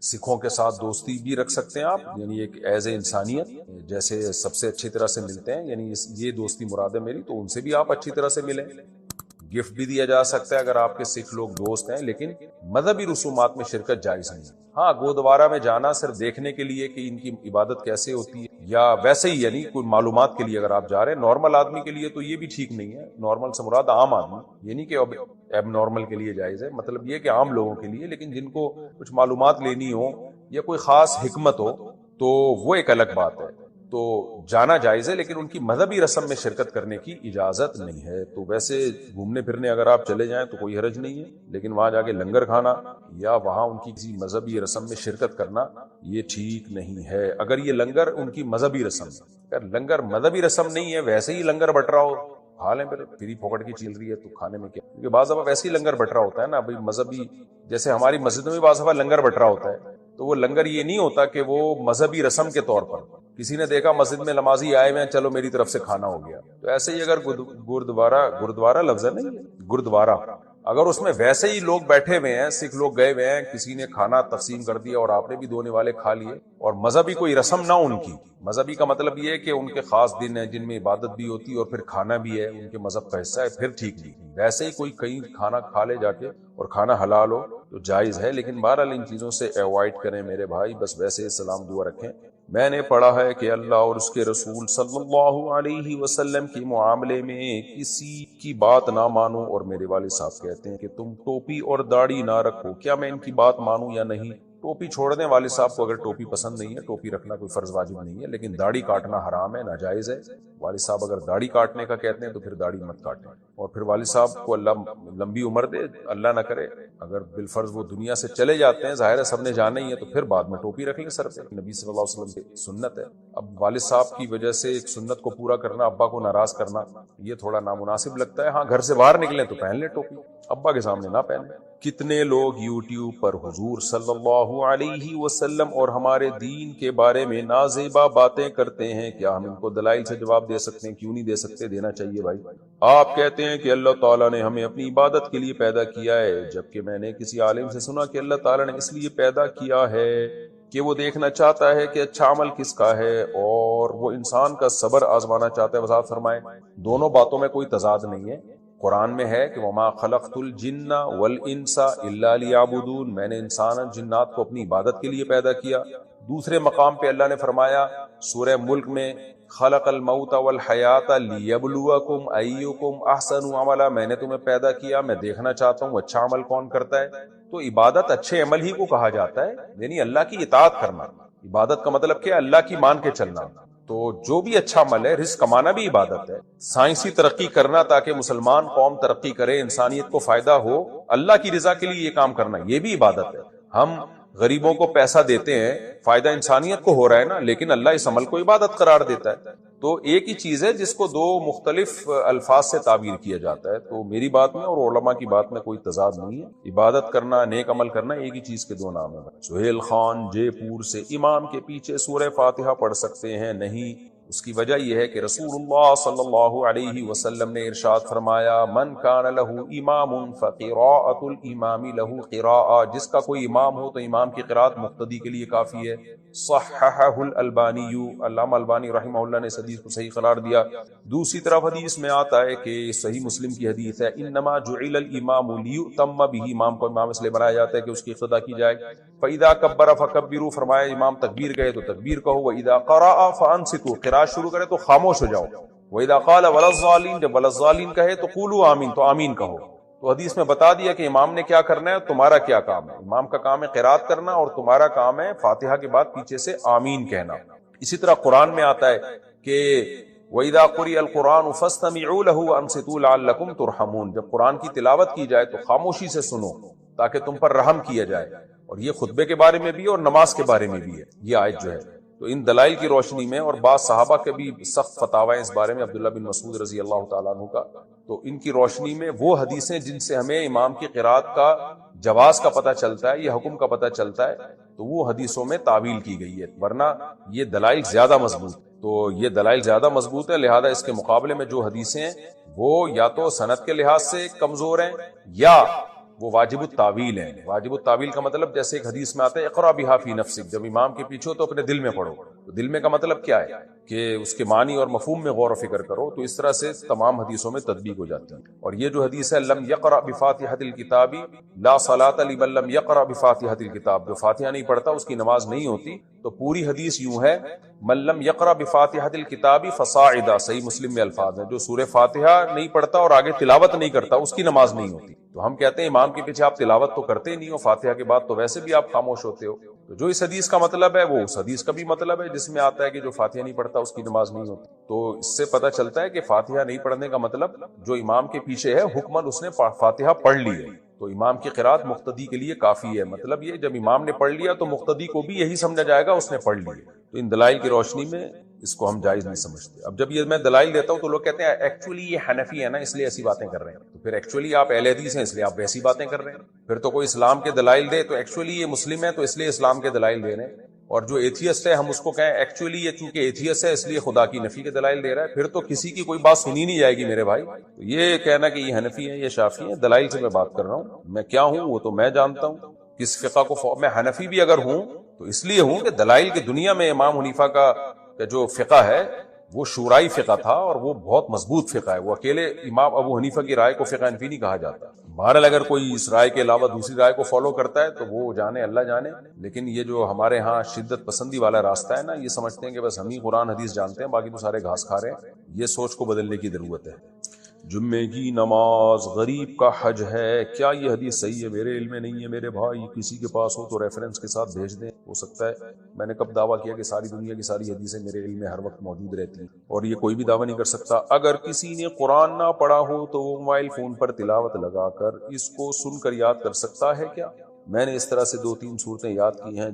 سکھوں کے ساتھ دوستی بھی رکھ سکتے ہیں آپ، یعنی ایک ایز اے انسانیت جیسے سب سے اچھی طرح سے ملتے ہیں، یعنی یہ دوستی مراد ہے میری، تو ان سے بھی آپ اچھی طرح سے ملیں۔ گفٹ بھی دیا جا سکتا ہے اگر آپ کے سکھ لوگ دوست ہیں، لیکن مذہبی رسومات میں شرکت جائز نہیں۔ ہاں، گردوارہ میں جانا صرف دیکھنے کے لیے کہ ان کی عبادت کیسے ہوتی ہے، یا ویسے ہی یعنی کوئی معلومات کے لیے اگر آپ جا رہے ہیں، نارمل آدمی کے لیے تو یہ بھی ٹھیک نہیں ہے۔ نارمل سے مراد عام آدمی، یہ نہیں کہ اب نارمل کے لیے جائز ہے، مطلب یہ کہ عام لوگوں کے لیے، لیکن جن کو کچھ معلومات لینی ہو یا کوئی خاص حکمت ہو تو وہ ایک الگ بات ہے، تو جانا جائز ہے، لیکن ان کی مذہبی رسم میں شرکت کرنے کی اجازت نہیں ہے۔ تو ویسے گھومنے پھرنے اگر آپ چلے جائیں تو کوئی حرج نہیں ہے، لیکن وہاں جا کے لنگر کھانا یا وہاں ان کی کسی مذہبی رسم میں شرکت کرنا یہ ٹھیک نہیں ہے۔ اگر یہ لنگر ان کی مذہبی رسم ہے، اگر لنگر مذہبی رسم نہیں ہے، ویسے ہی لنگر بٹ رہا ہو، کھا لیں، پھر فری پھوکٹ کی چل رہی ہے تو کھانے میں کیا، کیونکہ بعض دفعہ ویسے ہی لنگر بٹ رہا ہوتا ہے نا، بھائی مذہبی، جیسے ہماری مسجد میں بھی بعض دفعہ لنگر بٹ رہا ہوتا ہے، تو وہ لنگر یہ نہیں ہوتا کہ وہ مذہبی رسم کے طور پر کسی نے دیکھا مسجد میں نمازی آئے ہوئے ہیں، چلو میری طرف سے کھانا ہو گیا، تو ایسے ہی اگر گردوارہ لفظ ہے نہیں، گردوارہ، اگر اس میں ویسے ہی لوگ بیٹھے ہوئے ہیں، سکھ لوگ گئے ہوئے ہیں، کسی نے کھانا تقسیم کر دیا اور آپ نے بھی دونے والے کھا لیے، اور مذہبی کوئی رسم نہ ان کی، مذہبی کا مطلب یہ ہے کہ ان کے خاص دن ہیں جن میں عبادت بھی ہوتی ہے اور پھر کھانا بھی ہے، ان کے مذہب کا حصہ ہے، پھر ٹھیک نہیں۔ ویسے ہی کوئی کہیں کھانا کھا لے جا کے اور کھانا حلال ہو تو جائز ہے، لیکن بہرحال ان چیزوں سے ایوائڈ کریں میرے بھائی، بس ویسے سلام دعا رکھیں۔ میں نے پڑھا ہے کہ اللہ اور اس کے رسول صلی اللہ علیہ وسلم کے معاملے میں کسی کی بات نہ مانو، اور میرے والد صاحب کہتے ہیں کہ تم ٹوپی اور داڑھی نہ رکھو، کیا میں ان کی بات مانوں یا نہیں؟ ٹوپی چھوڑ دیں، والد صاحب کو اگر ٹوپی پسند نہیں ہے، ٹوپی رکھنا کوئی فرض واجب نہیں ہے، لیکن داڑھی کاٹنا حرام ہے، ناجائز ہے۔ والد صاحب اگر داڑھی کاٹنے کا کہتے ہیں تو پھر داڑھی مت کاٹیں، اور پھر والد صاحب کو اللہ لمبی عمر دے، اللہ نہ کرے اگر بالفرض وہ دنیا سے چلے جاتے ہیں، ظاہر ہے سب نے جانا ہی ہے، تو پھر بعد میں ٹوپی رکھ لیں سر پہ، نبی صلی اللہ علیہ وسلم کی سنت ہے۔ اب والد صاحب کی وجہ سے ایک سنت کو پورا کرنا، ابا کو ناراض کرنا، یہ تھوڑا نامناسب لگتا ہے۔ ہاں، گھر سے باہر نکلیں تو پہن لیں ٹوپی، ابا کے سامنے نہ پہنیں۔ کتنے لوگ یوٹیوب پر حضور صلی اللہ علیہ وسلم اور ہمارے دین کے بارے میں نازیبا باتیں کرتے ہیں، کیا ہم ان کو دلائل سے جواب دے سکتے ہیں؟ کیوں نہیں دے سکتے؟ دینا چاہیے بھائی۔ آپ کہتے ہیں کہ اللہ تعالیٰ نے ہمیں اپنی عبادت کے لیے پیدا کیا ہے، جبکہ میں نے کسی عالم سے سنا کہ اللہ تعالیٰ نے اس لیے پیدا کیا ہے کہ وہ دیکھنا چاہتا ہے کہ اچھا عمل کس کا ہے، اور وہ انسان کا صبر آزمانا چاہتا ہے۔ وضاحت فرمائیں۔ دونوں باتوں میں کوئی تضاد نہیں ہے۔ قرآن میں ہے کہ وما خلقت الجن والانس الا لیعبدون، میں نے انسان اور جنات کو اپنی عبادت کے لیے پیدا کیا۔ دوسرے مقام پہ اللہ نے فرمایا سورہ ملک میں خلق الموت والحیات لیبلوکم ایکم احسن عملا، میں نے تمہیں پیدا کیا، میں دیکھنا چاہتا ہوں اچھا عمل کون کرتا ہے۔ تو عبادت اچھے عمل ہی کو کہا جاتا ہے، یعنی اللہ کی اطاعت کرنا۔ عبادت کا مطلب کیا؟ اللہ کی مان کے چلنا۔ تو جو بھی اچھا عمل ہے، رزق کمانا بھی عبادت ہے، سائنسی ترقی کرنا تاکہ مسلمان قوم ترقی کرے، انسانیت کو فائدہ ہو، اللہ کی رضا کے لیے یہ کام کرنا، یہ بھی عبادت ہے۔ ہم غریبوں کو پیسہ دیتے ہیں، فائدہ انسانیت کو ہو رہا ہے نا، لیکن اللہ اس عمل کو عبادت قرار دیتا ہے۔ تو ایک ہی چیز ہے جس کو دو مختلف الفاظ سے تعبیر کیا جاتا ہے۔ تو میری بات میں اور علماء کی بات میں کوئی تضاد نہیں ہے، عبادت کرنا، نیک عمل کرنا ایک ہی چیز کے دو نام ہیں۔ سہیل خان جے پور سے، امام کے پیچھے سورہ فاتحہ پڑھ سکتے ہیں؟ نہیں، اس کی وجہ یہ ہے کہ رسول اللہ صلی اللہ علیہ وسلم نے ارشاد فرمایا من کان لہ امام فقراءۃ الامام لہ قراءۃ، جس کا کوئی امام ہو تو امام کی قراءت مقتدی کے لیے کافی ہے۔ صححہ الالبانی، علامہ البانی رحمہ اللہ نے اس حدیث کو صحیح قرار دیا۔ دوسری طرف حدیث میں آتا ہے کہ صحیح مسلم کی حدیث ہے انما جعل الامام لیؤتم بہ، امام کو امام اس لیے بنایا جاتا ہے کہ اس کی اقتداء کی جائے۔ فاذا کبر فکبروا، فرمایا امام تکبیر کہے تو تکبیر کہو، واذا قرأ فانصتوا، قراءت شروع کرے تو خاموش ہو جاؤ، واذا قال ولا الضالین، جب ولا الضالین کہے تو قولوا آمین، تو آمین کہو۔ تو حدیث میں بتا دیا کہ امام نے کیا کرنا ہے، تمہارا کیا کام ہے۔ امام کا کام ہے قراءت کرنا، اور تمہارا کام ہے فاتحہ کے بعد پیچھے سے آمین کہنا۔ اسی طرح قرآن میں آتا ہے کہ وَإِذَا قُرِئَ الْقُرْآنُ فَاسْتَمِعُوا لَهُ وَأَنصِتُوا لَعَلَّكُمْ تُرْحَمُونَ، جب قرآن کی تلاوت کی جائے تو خاموشی سے سنو تاکہ تم پر رحم کیا جائے۔ اور یہ خطبے کے بارے میں بھی اور نماز کے بارے میں بھی ہے یہ آیت جو ہے۔ تو ان دلائل کی روشنی میں، اور بعض صحابہ کے بھی سخت فتاوی اس بارے میں، عبداللہ بن مسعود رضی اللہ تعالیٰ عنہ کا، تو ان کی روشنی میں وہ حدیثیں جن سے ہمیں امام کی قراءت کا جواز کا پتہ چلتا ہے، یہ حکم کا پتہ چلتا ہے، تو وہ حدیثوں میں تعویل کی گئی ہے، ورنہ یہ دلائل زیادہ مضبوط۔ تو یہ دلائل زیادہ مضبوط ہے، لہذا اس کے مقابلے میں جو حدیثیں ہیں وہ یا تو سند کے لحاظ سے کمزور ہیں، یا وہ واجب التاویل ہیں. واجب التاویل کا مطلب جیسے ایک حدیث میں آتا ہے اقرا بہا فی نفسک، جب امام کے پیچھے ہو تو اپنے دل میں پڑھو. تو دل میں کا مطلب کیا ہے کہ اس کے معنی اور مفہوم میں غور و فکر کرو. تو اس طرح سے تمام حدیثوں میں تطبیق ہو جاتی ہے. اور یہ جو حدیث ہے لم یقرأ بفاتحۃ الکتاب لا صلاۃ لمن لم یقرأ بفاتحۃ الکتاب، جو فاتحہ نہیں پڑھتا اس کی نماز نہیں ہوتی. تو پوری حدیث یوں ہے من لم یقرأ بفاتحۃ الکتاب فصاعدا، صحیح مسلم میں الفاظ ہیں، جو سورہ فاتحہ نہیں پڑھتا اور آگے تلاوت نہیں کرتا اس کی نماز نہیں ہوتی. تو ہم کہتے ہیں امام کے پیچھے آپ تلاوت تو کرتے ہی نہیں ہو، فاتحہ کے بعد تو ویسے بھی آپ خاموش ہوتے ہو. تو جو اس حدیث کا مطلب ہے وہ اس حدیث کا بھی مطلب ہے جس میں آتا ہے کہ جو فاتحہ نہیں پڑھتا اس کی نماز نہیں ہوتی. تو اس سے پتہ چلتا ہے کہ فاتحہ نہیں پڑھنے کا مطلب جو امام کے پیچھے ہے حکمن اس نے فاتحہ پڑھ لی ہے. تو امام کی قرات مقتدی کے لیے کافی ہے. مطلب یہ جب امام نے پڑھ لیا تو مقتدی کو بھی یہی سمجھا جائے گا اس نے پڑھ لی. تو ان دلائل کی روشنی میں اس کو ہم جائز نہیں سمجھتے. اب جب یہ میں دلائل دیتا ہوں تو لوگ کہتے ہیں ایکچولی یہ حنفی ہے نا اس لیے ایسی باتیں کر رہے ہیں. تو پھر ایکچولی آپ اہل حدیث ہیں اس لیے آپ ویسی باتیں کر رہے ہیں. پھر تو کوئی اسلام کے دلائل دے تو ایکچولی یہ مسلم ہے تو اس لیے اسلام کے دلائل دے رہے ہیں. اور جو ایتھیسٹ ہے ہم اس کو کہیں ایکچولی یہ چونکہ ایتھیسٹ ہے اس لیے خدا کی نفی کے دلائل دے رہا ہے. پھر تو کسی کی کوئی بات سنی نہیں جائے گی میرے بھائی. تو یہ کہنا کہ یہ حنفی ہیں یہ شافعی ہیں، دلائل سے میں بات کر رہا ہوں. میں کیا ہوں وہ تو میں جانتا ہوں. کس فقہ کو میں حنفی بھی اگر ہوں تو اس لیے ہوں کہ دلائل کی دنیا میں امام حنیفہ کا جو فقہ ہے وہ شورائی فقہ تھا اور وہ بہت مضبوط فقہ ہے. وہ اکیلے امام ابو حنیفہ کی رائے کو فقہ حنفی نہیں کہا جاتا. بہرحال اگر کوئی اس رائے کے علاوہ دوسری رائے کو فالو کرتا ہے تو وہ جانے اللہ جانے. لیکن یہ جو ہمارے ہاں شدت پسندی والا راستہ ہے نا، یہ سمجھتے ہیں کہ بس ہم ہی قرآن حدیث جانتے ہیں باقی تو سارے گھاس کھا رہے ہیں. یہ سوچ کو بدلنے کی ضرورت ہے. جمعے کی نماز غریب کا حج ہے، کیا یہ حدیث صحیح ہے؟ میرے علم میں نہیں ہے میرے بھائی، کسی کے پاس ہو تو ریفرنس کے ساتھ بھیج دیں. ہو سکتا ہے میں نے کب دعویٰ کیا کہ ساری دنیا کی ساری حدیثیں میرے علم میں ہر وقت موجود رہتی ہیں، اور یہ کوئی بھی دعویٰ نہیں کر سکتا. اگر کسی نے قرآن نہ پڑھا ہو تو وہ موبائل فون پر تلاوت لگا کر اس کو سن کر یاد کر سکتا ہے کیا؟ میں نے اس طرح سے 2-3 صورتیں یاد کی ہیں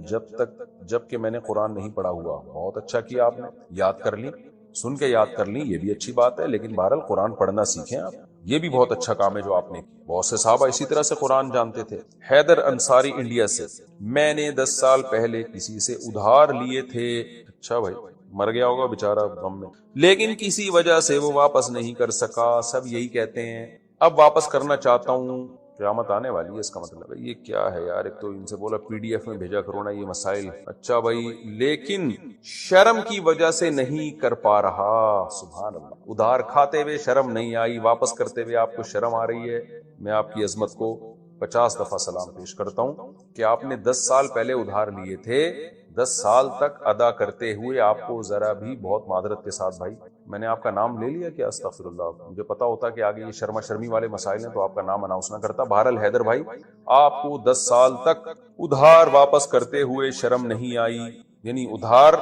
جب کہ میں نے قرآن نہیں پڑھا ہوا. بہت اچھا کیا آپ نے، یاد کر لی، سن کے یاد کر لی، یہ بھی اچھی بات ہے. لیکن بہرحال قرآن پڑھنا سیکھیں آپ، یہ بھی بہت اچھا کام ہے جو آپ نے. بہت سے صحابہ اسی طرح سے قرآن جانتے تھے. حیدر انصاری انڈیا سے، میں نے 10 سال پہلے کسی سے ادھار لیے تھے. اچھا بھائی، مر گیا ہوگا بیچارہ غم میں، لیکن کسی وجہ سے وہ واپس نہیں کر سکا. سب یہی کہتے ہیں اب واپس کرنا چاہتا ہوں. قیامت آنے والی ہے اس کا مطلب ہے. یہ کیا ہے یار؟ ایک تو ان سے بولا پی ڈی ایف میں بھیجا کرو نا یہ مسائل. اچھا بھائی، لیکن شرم کی وجہ سے نہیں کر پا رہا. سبحان اللہ، ادھار کھاتے ہوئے شرم نہیں آئی، واپس کرتے ہوئے آپ کو شرم آ رہی ہے. میں آپ کی عظمت کو 50 دفعہ سلام پیش کرتا ہوں کہ آپ نے 10 سال پہلے ادھار لیے تھے، 10 سال تک ادا کرتے ہوئے آپ کو ذرا بھی، بہت معذرت کے ساتھ بھائی میں نے آپ کا نام لے لیا کہ استغفر اللہ، مجھے پتا ہوتا کہ آگے یہ شرما شرمی والے مسائل ہیں تو آپ کا نام اناؤنس نہ کرتا. بہرحال حیدر بھائی، آپ کو 10 سال تک ادھار واپس کرتے ہوئے شرم نہیں آئی، یعنی ادھار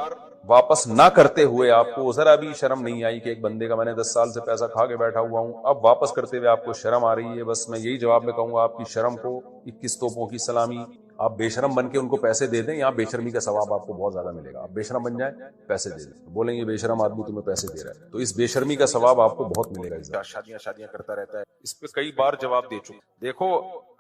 واپس نہ کرتے ہوئے آپ کو ذرا بھی شرم نہیں آئی کہ ایک بندے کا میں نے 10 سال سے پیسہ کھا کے بیٹھا ہوا ہوں، اب واپس کرتے ہوئے آپ کو شرم آ رہی ہے. بس میں یہی جواب میں کہوں گا آپ کی شرم کو 21 توپوں کی سلامی. آپ بے شرم بن کے ان کو پیسے دے دیں، یہاں بے شرمی کا ثواب آپ کو بہت زیادہ ملے گا. آپ بے شرم بن جائیں، پیسے دے دیں، بولیں یہ بے شرم آدمی تمہیں پیسے دے رہا ہے، تو اس بے شرمی کا ثواب آپ کو بہت ملے گا. شادیاں کرتا رہتا ہے، اس پہ کئی بار جواب دے چکا. دیکھو،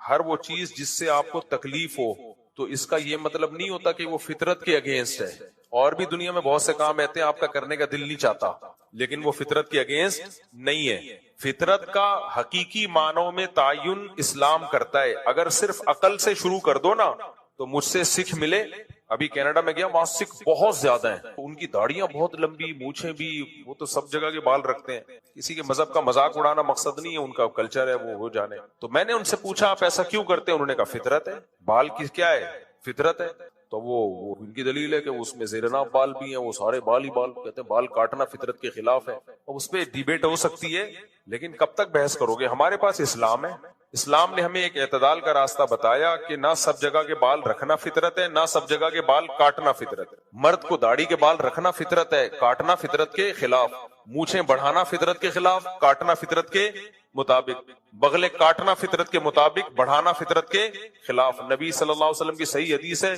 ہر وہ چیز جس سے آپ کو تکلیف ہو تو اس کا یہ مطلب نہیں ہوتا کہ وہ فطرت کے اگینسٹ ہے. اور بھی دنیا میں بہت سے کام رہتے ہیں آپ کا کرنے کا دل نہیں چاہتا، لیکن وہ فطرت کے اگینسٹ نہیں ہے. فطرت کا حقیقی معنوں میں تعین اسلام کرتا ہے. اگر صرف عقل سے شروع کر دو نا تو مجھ سے سکھ ملے. ابھی کینیڈا میں گیا، وہاں سکھ بہت زیادہ ہیں، ان کی داڑیاں بہت لمبی، مونچھیں بھی، وہ تو سب جگہ کے بال رکھتے ہیں. کسی کے مذہب کا مذاق اڑانا مقصد نہیں ہے، ان کا کلچر ہے، وہ ہو جانے. تو میں نے ان سے پوچھا آپ ایسا کیوں کرتے ہیں؟ انہوں نے کہا فطرت ہے. بال کی کیا ہے؟ فطرت ہے. تو وہ ان کی دلیل ہے کہ اس میں زیرنا بال بھی ہیں، وہ سارے بال ہی بال، کہتے ہیں بال کاٹنا فطرت کے خلاف ہے. اب اس پہ ڈیبیٹ ہو سکتی ہے، لیکن کب تک بحث کرو گے؟ ہمارے پاس اسلام ہے. اسلام نے ہمیں ایک اعتدال کا راستہ بتایا کہ نہ سب جگہ کے بال رکھنا فطرت ہے، نہ سب جگہ کے بال کاٹنا فطرت ہے. مرد کو داڑھی کے بال رکھنا فطرت ہے، کاٹنا فطرت کے خلاف. مونچھیں بڑھانا فطرت کے خلاف، کاٹنا فطرت کے مطابق. بغلیں کاٹنا فطرت کے مطابق، بڑھانا فطرت کے خلاف. نبی صلی اللہ علیہ وسلم کی صحیح حدیث ہے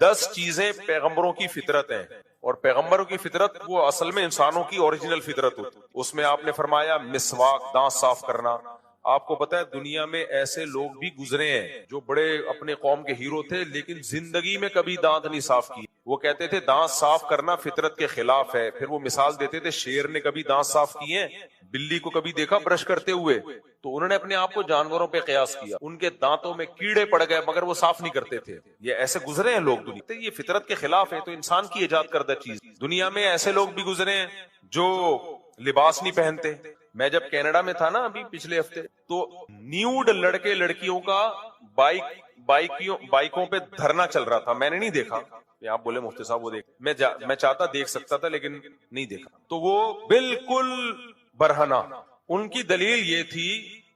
10 چیزیں پیغمبروں کی فطرت ہیں، اور پیغمبروں کی فطرت وہ اصل میں انسانوں کی اوریجنل فطرت ہوتی. اس میں آپ نے فرمایا مسواک، دانت صاف کرنا. آپ کو پتا ہے دنیا میں ایسے لوگ بھی گزرے ہیں جو بڑے اپنے قوم کے ہیرو تھے، لیکن زندگی میں کبھی دانت نہیں صاف کیے. وہ کہتے تھے دانت صاف کرنا فطرت کے خلاف ہے. پھر وہ مثال دیتے تھے شیر نے کبھی دانت صاف کیے ہیں؟ بلی کو کبھی دیکھا برش کرتے ہوئے؟ تو انہوں نے اپنے آپ کو جانوروں پہ قیاس کیا. ان کے دانتوں میں کیڑے پڑ گئے مگر وہ صاف نہیں کرتے تھے. یہ ایسے گزرے ہیں لوگ دنیا. یہ فطرت کے خلاف ہے. تو انسان کی ایجاد کردہ چیز. دنیا میں ایسے لوگ بھی گزرے ہیں جو لباس نہیں پہنتے. میں جب کینیڈا میں تھا نا ابھی پچھلے ہفتے, تو نیوڈ لڑکے لڑکیوں کا بائکوں پہ دھرنا چل رہا تھا. میں نے نہیں دیکھا. آپ بولے مفتی صاحب وہ دیکھ, میں چاہتا دیکھ سکتا تھا لیکن نہیں دیکھا. تو وہ بالکل برہنہ. ان کی دلیل یہ تھی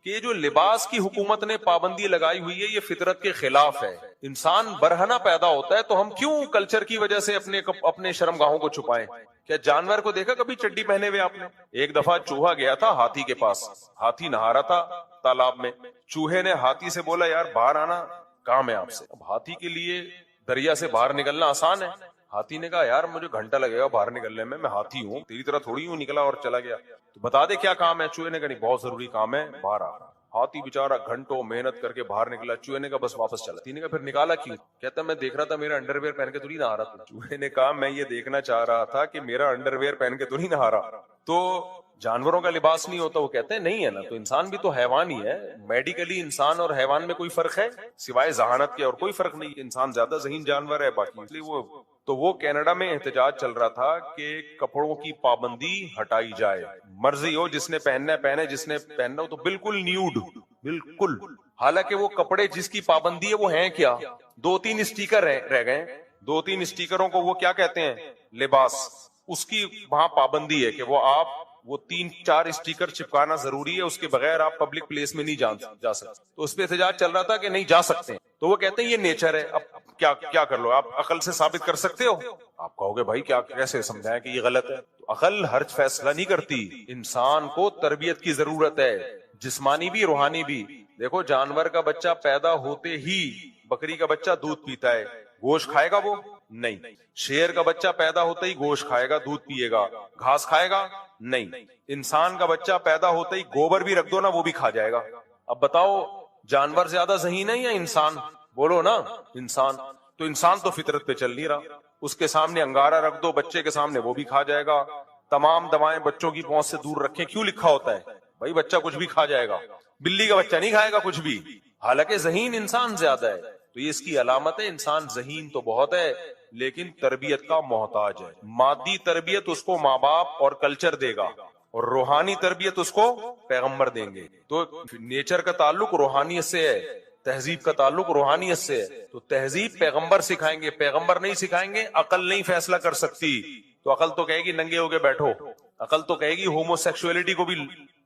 کہ جو لباس کی حکومت نے پابندی لگائی ہوئی ہے یہ فطرت کے خلاف ہے. انسان برہنہ پیدا ہوتا ہے تو ہم کیوں کلچر کی وجہ سے اپنے شرمگاہوں کو چھپائیں؟ کیا جانور کو دیکھا کبھی چڈی پہنے ہوئے آپ نے؟ ایک دفعہ چوہا گیا تھا ہاتھی کے پاس. ہاتھی نہا رہا تھا تالاب میں. چوہے نے ہاتھی سے بولا یار باہر آنا کام ہے آپ سے. اب ہاتھی کے لیے دریا سے باہر نکلنا آسان ہے. ہاتھی نے کہا یار مجھے گھنٹہ لگے گا باہر نکلنے میں ہاتھی ہوں, تیری طرح تھوڑی ہوں. نکلا اور چلا گیا. تو بتا دے کیا کام ہے؟ چوہے نے کہا نہیں بہت ضروری کام ہے باہر آ. ہاتھی بےچارا گھنٹوں محنت کر کے باہر نکلا. چوہے نے کہا بس واپس چلا. تین نے کہا پھر نکالا کیوں؟ کہتا میں دیکھ رہا تھا میرا انڈر ویئر پہن کے تو نہیں نہا رہا. چوہے نے کہا میں یہ دیکھنا چاہ رہا تھا کہ میرا انڈر ویئر پہن کے تو نہیں نہا رہا. تو جانوروں کا لباس نہیں ہوتا؟ وہ کہتے ہیں نہیں ہے نا. تو انسان بھی تو حیوان ہی ہے. میڈیکلی انسان اور حیوان میں کوئی فرق ہے سوائے ذہانت کے؟ اور کوئی فرق نہیں. انسان زیادہ ذہین جانور ہے باقی. اس لیے وہ کینیڈا میں احتجاج چل رہا تھا کہ کپڑوں کی پابندی ہٹائی جائے. مرضی ہو جس نے پہننا ہے پہنے, جس نے پہننا ہو تو بالکل نیوڈ بالکل. حالانکہ وہ کپڑے جس کی پابندی ہے وہ ہیں کیا؟ 2-3 اسٹیکر رہ گئے. 2-3 اسٹیکروں کو وہ کیا کہتے ہیں؟ لباس. اس کی وہاں پابندی ہے کہ وہ 3-4 اسٹیکر چپکانا ضروری ہے. اس کے بغیر آپ پبلک پلیس میں نہیں جا سکتے. تو اس پہ احتجاج چل رہا تھا کہ نہیں جا سکتے. تو وہ کہتے ہیں یہ نیچر ہے. اب کیا کر لو؟ آپ عقل سے ثابت کر سکتے ہو؟ آپ کہو گے بھائی کیسے سمجھائیں کہ یہ غلط ہے. تو عقل ہر فیصلہ نہیں کرتی. انسان کو تربیت کی ضرورت ہے, جسمانی بھی روحانی بھی. دیکھو جانور کا بچہ پیدا ہوتے ہی بکری کا بچہ دودھ پیتا ہے, گوشت کھائے گا وہ نہیں. شیر کا بچہ پیدا ہوتا ہی گوشت کھائے گا, دودھ پیے گا. گھاس کھائے گا نہیں. انسان کا بچہ پیدا ہوتا ہی گوبر بھی رکھ دو نا وہ بھی کھا جائے گا. اب بتاؤ جانور زیادہ ذہین ہے یا انسان؟ بولو نا انسان. تو انسان تو فطرت پہ چل نہیں رہا. اس کے سامنے انگارہ رکھ دو بچے کے سامنے وہ بھی کھا جائے گا. تمام دوائیں بچوں کی پہنچ سے دور رکھیں. کیوں لکھا ہوتا ہے؟ بھائی بچہ کچھ بھی کھا جائے گا. بلی کا بچہ نہیں کھائے گا کچھ بھی, حالانکہ ذہین انسان زیادہ ہے. تو یہ اس کی علامت ہے. انسان ذہین تو بہت ہے لیکن تربیت کا محتاج ہے. مادی تربیت اس کو ماں باپ اور کلچر دے گا اور روحانی تربیت اس کو پیغمبر دیں گے. تو نیچر کا تعلق روحانیت سے ہے, تہذیب کا تعلک روحانیت سے ہے. تو تہذیب پیغمبر سکھائیں گے, پیغمبر نہیں سکھائیں گے. عقل نہیں فیصلہ کر سکتی. تو عقل تو کہے گی ننگے ہو کے بیٹھو. عقل تو کہے گی ہومو سیکسولیٹی کو بھی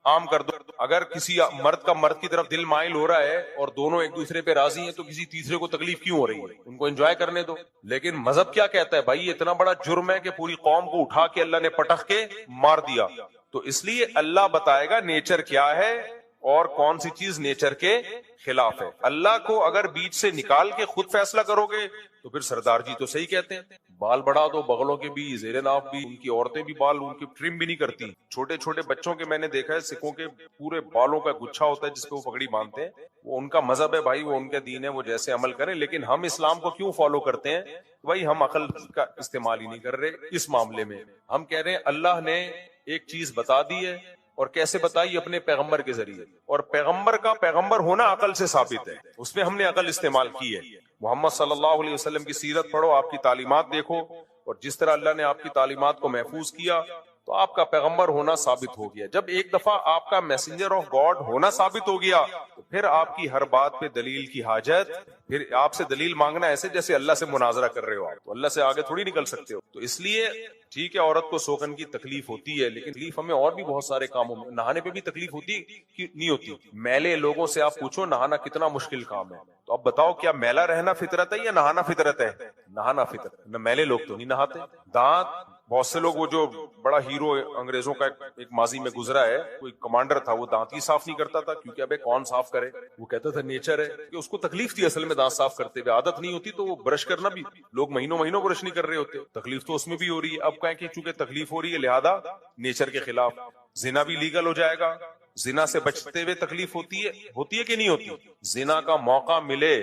عام کر دو. اگر کسی مرد کی طرف دل مائل ہو رہا ہے اور دونوں ایک دوسرے پہ راضی ہیں تو کسی تیسرے کو تکلیف کیوں ہو رہی ہے؟ ان کو انجوائے کرنے دو. لیکن مذہب کیا کہتا ہے؟ بھائی اتنا بڑا جرم ہے کہ پوری قوم کو اٹھا کے اللہ نے پٹخ کے مار دیا. تو اس لیے اللہ بتائے گا نیچر کیا ہے اور کون سی چیز نیچر کے خلاف ہے. اللہ کو اگر بیچ سے نکال کے خود فیصلہ کرو گے تو پھر سردار جی تو صحیح کہتے ہیں, بال بڑھا دو بغلوں کے بھی, زیر ناف بھی. ان کی عورتیں بھی بال ان کی ٹرم بھی نہیں کرتی. چھوٹے چھوٹے بچوں کے میں نے دیکھا ہے سکھوں کے پورے بالوں کا گچھا ہوتا ہے جس کو وہ پگڑی باندھتے ہیں. وہ ان کا مذہب ہے بھائی, وہ ان کا دین ہے, وہ جیسے عمل کریں. لیکن ہم اسلام کو کیوں فالو کرتے ہیں؟ بھائی ہم عقل کا استعمال ہی نہیں کر رہے اس معاملے میں. ہم کہہ رہے ہیں اللہ نے ایک چیز بتا دی ہے اور کیسے بتائی؟ اپنے پیغمبر کے ذریعے. اور پیغمبر کا پیغمبر ہونا عقل سے ثابت ہے, اس میں ہم نے عقل استعمال کی ہے. محمد صلی اللہ علیہ وسلم کی سیرت پڑھو, آپ کی تعلیمات دیکھو, اور جس طرح اللہ نے آپ کی تعلیمات کو محفوظ کیا تو آپ کا پیغمبر ہونا ثابت ہو گیا. جب ایک دفعہ آپ کا میسنجر آف گاڈ ہونا ثابت ہو گیا تو پھر آپ کی ہر بات پہ دلیل کی حاجت, پھر آپ سے دلیل مانگنا ایسے جیسے اللہ سے مناظرہ کر رہے ہو. آپ تو اللہ سے آگے تھوڑی نکل سکتے ہو. تو اس لیے ٹھیک ہے عورت کو سوکن کی تکلیف ہوتی ہے, لیکن تکلیف ہمیں اور بھی بہت سارے کاموں میں. نہانے پہ بھی تکلیف ہوتی کہ نہیں ہوتی؟ میلے لوگوں سے آپ پوچھو نہانا کتنا مشکل کام ہے. تو اب بتاؤ کیا میلا رہنا فطرت ہے یا نہانا فطرت ہے؟ نہانا فطرت. نہ میلے لوگ تو نہیں نہاتے. دانت بہت سے لوگ, وہ جو بڑا ہیرو انگریزوں کا ایک ماضی میں گزرا ہے, کوئی کمانڈر تھا, وہ دانت ہی صاف نہیں کرتا تھا کیونکہ ابے کون صاف کرے. وہ کہتا تھا نیچر ہے, کہ اس کو تکلیف تھی اصل میں دانت صاف کرتے ہوئے, عادت نہیں ہوتی. تو وہ برش کرنا بھی لوگ مہینوں برش نہیں کر رہے ہوتے, تکلیف تو اس میں بھی ہو رہی ہے. اب کہیں کہ چونکہ تکلیف ہو رہی ہے لہذا نیچر کے خلاف. زنا بھی لیگل ہو جائے گا. زنا سے بچتے ہوئے تکلیف ہوتی ہے کہ نہیں ہوتی؟ زنا کا موقع ملے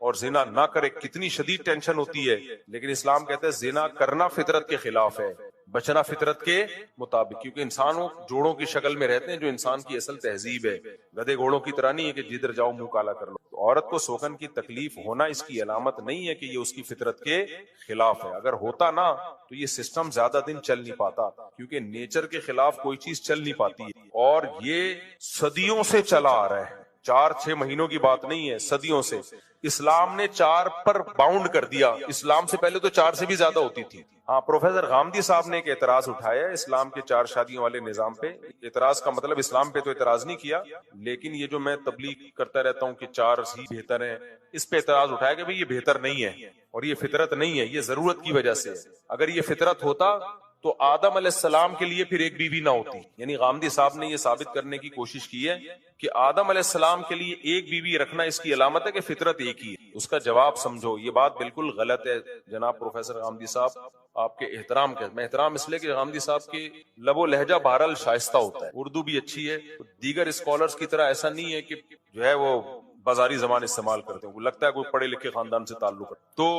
اور زنا نہ کرے کتنی شدید ٹینشن ہوتی ہے، لیکن اسلام کہتا ہے زنا کرنا فطرت کے خلاف ہے، بچنا فطرت کے مطابق، کیونکہ انسانوں جوڑوں کی شکل میں رہتے ہیں جو انسان کی اصل تہذیب ہے، گدھے گھوڑوں کی طرح نہیں ہے کہ جدھر جاؤ منہ کالا کر لو۔ عورت کو سوکن کی تکلیف ہونا اس کی علامت نہیں ہے کہ یہ اس کی فطرت کے خلاف ہے، اگر ہوتا نا تو یہ سسٹم زیادہ دن چل نہیں پاتا، کیونکہ نیچر کے خلاف کوئی چیز چل نہیں پاتی ہے، اور یہ صدیوں سے چلا آ رہا ہے، 4-6 مہینوں کی بات نہیں ہے، صدیوں سے۔ اسلام نے 4 پر باؤنڈ کر دیا، اسلام سے پہلے تو 4 سے بھی زیادہ ہوتی تھی۔ ہاں، پروفیسر غامدی صاحب نے ایک اعتراض اٹھایا اسلام کے 4 شادیوں والے نظام پہ۔ اعتراض کا مطلب اسلام پہ تو اعتراض نہیں کیا، لیکن یہ جو میں تبلیغ کرتا رہتا ہوں کہ 4 ہی بہتر ہیں، اس پہ اعتراض اٹھایا کہ بھئی یہ بہتر نہیں ہے اور یہ فطرت نہیں ہے، یہ ضرورت کی وجہ سے ہے۔ اگر یہ فطرت ہوتا تو آدم علیہ السلام کے لیے پھر ایک بیوی نہ ہوتی، یعنی غامدی صاحب نے یہ ثابت کرنے کی کوشش کی ہے کہ آدم علیہ السلام کے لیے ایک بیوی رکھنا اس کی علامت ہے کہ فطرت ایک ہی ہے۔ اس کا جواب سمجھو، یہ بات بالکل غلط ہے جناب پروفیسر غامدی صاحب، آپ کے احترام کے میں احترام اس لیے کہ غامدی صاحب کے لب و لہجہ بہرحال شائستہ ہوتا ہے، اردو بھی اچھی ہے، دیگر اسکالرز کی طرح ایسا نہیں ہے کہ جو ہے وہ بازاری زبان استعمال کرتے ہیں، وہ لگتا ہے کوئی پڑھے لکھے خاندان سے تعلق ہے۔ تو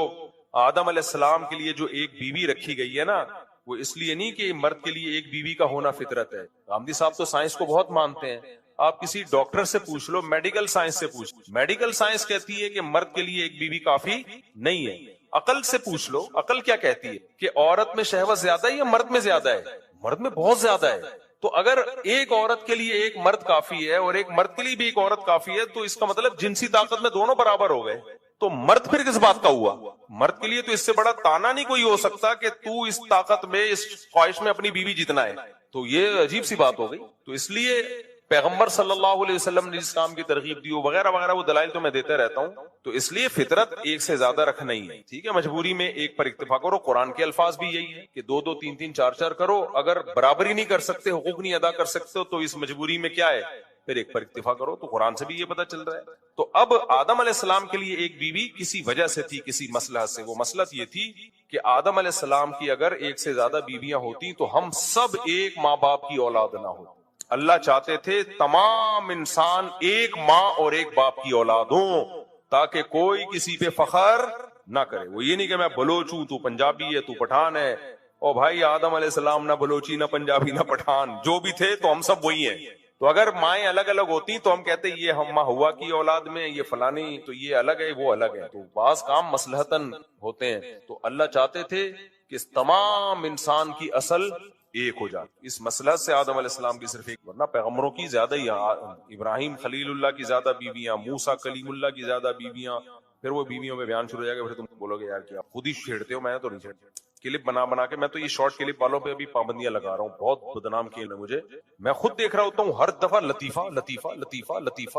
آدم علیہ السلام کے لیے جو ایک بیوی رکھی گئی ہے نا، وہ اس لیے نہیں کہ مرد کے لیے ایک بیوی کا ہونا فطرت ہے۔ غامدی صاحب تو سائنس کو بہت مانتے ہیں، آپ کسی ڈاکٹر سے پوچھ لو، میڈیکل سائنس سے پوچھ لو، میڈیکل سائنس کہتی ہے کہ مرد کے لیے ایک بیوی کافی نہیں ہے۔ عقل سے پوچھ لو، عقل کیا کہتی ہے کہ عورت میں شہوت زیادہ ہے یا مرد میں زیادہ ہے؟ مرد میں بہت زیادہ ہے۔ تو اگر ایک عورت کے لیے ایک مرد کافی ہے اور ایک مرد کے لیے بھی ایک عورت کافی ہے، تو اس کا مطلب جنسی طاقت میں دونوں برابر ہو گئے، تو مرد پھر کس بات کا ہوا؟ مرد کے لیے تو اس سے بڑا تانا نہیں کوئی ہو سکتا کہ تو اس طاقت میں، اس خواہش میں اپنی بیوی جیتنا ہے، تو یہ عجیب سی بات ہو گئی۔ تو اس لیے پیغمبر صلی اللہ علیہ وسلم نے جس کام کی ترغیب دی وغیرہ وغیرہ، وہ دلائل تو میں دیتا رہتا ہوں۔ تو اس لیے فطرت ایک سے زیادہ رکھنا ہی ہے، ٹھیک ہے، مجبوری میں ایک پر اکتفا کرو۔ قرآن کے الفاظ بھی یہی ہے کہ 2-2 3-3 4-4 کرو، اگر برابری نہیں کر سکتے، حقوق نہیں ادا کر سکتے تو اس مجبوری میں کیا ہے، پھر ایک پر اکتفا کرو۔ تو قرآن سے بھی یہ پتہ چل رہا ہے۔ تو اب آدم علیہ السلام کے لیے ایک بیوی کسی وجہ سے تھی، کسی مصلحت سے۔ وہ مصلحت یہ تھی کہ آدم علیہ السلام کی اگر ایک سے زیادہ بیویاں ہوتی تو ہم سب ایک ماں باپ کی اولاد نہ ہوتی۔ اللہ چاہتے تھے تمام انسان ایک ماں اور ایک باپ کی اولاد ہوں، تاکہ کوئی کسی پہ فخر نہ کرے۔ وہ یہ نہیں کہ میں بلوچ ہوں، تو پنجابی ہے، تو پٹھان ہے۔ او بھائی، آدم علیہ السلام نہ بلوچی، نہ پنجابی، نہ پٹھان، جو بھی تھے تو ہم سب وہی ہیں۔ تو اگر مائیں الگ الگ ہوتی تو ہم کہتے یہ ہم ماں ہوا کی اولاد میں، یہ فلانی، تو یہ الگ ہے، وہ الگ ہے۔ تو بعض کام مصلحتاً ہوتے ہیں، تو اللہ چاہتے تھے کہ تمام انسان کی اصل ایک ہو جاتی۔ اس مصلحت سے آدم علیہ السلام کی صرف ایک، ورنہ پیغمبروں کی زیادہ ہی، ابراہیم خلیل اللہ کی زیادہ بیویاں، موسیٰ کلیم اللہ کی زیادہ بیویاں، پھر وہ بیویوں میں بیان شروع ہو جائے گا، پھر تم بولو گے یار کیا خود ہی چھیڑتے ہو، میں تو نہیں چھیڑتا۔ کلپ بنا بنا کے، میں تو یہ شارٹ کلپ والوں پہ ابھی پابندیاں لگا رہا ہوں، بہت بدنام کیے مجھے، میں خود دیکھ رہا ہوتا ہوں ہر دفعہ لطیفہ لطیفہ لطیفہ لطیفہ۔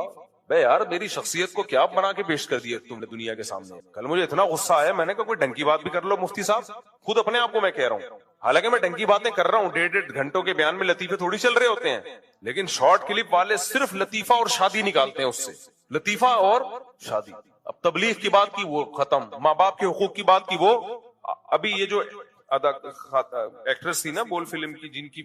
بے یار، میری شخصیت کو کیا بنا کے پیش کر دیا تم نے دنیا کے سامنے۔ کل مجھے اتنا غصہ آیا، میں نے کہا کوئی ڈنکی بات بھی کر لو مفتی صاحب، خود اپنے آپ کو میں کہہ رہا ہوں، حالانکہ میں ڈنکی باتیں کر رہا ہوں، 1.5 گھنٹوں کے بیان میں لطیفے تھوڑی چل رہے ہوتے ہیں، لیکن شارٹ کلپ والے صرف لطیفہ اور شادی نکالتے ہیں اس سے، لطیفہ اور شادی۔ اب تبلیغ کی بات کی وہ ختم، ماں باپ کے حقوق کی بات کی وہ، ابھی یہ جو ایکٹریس تھی نا بول فلم کی، جن کی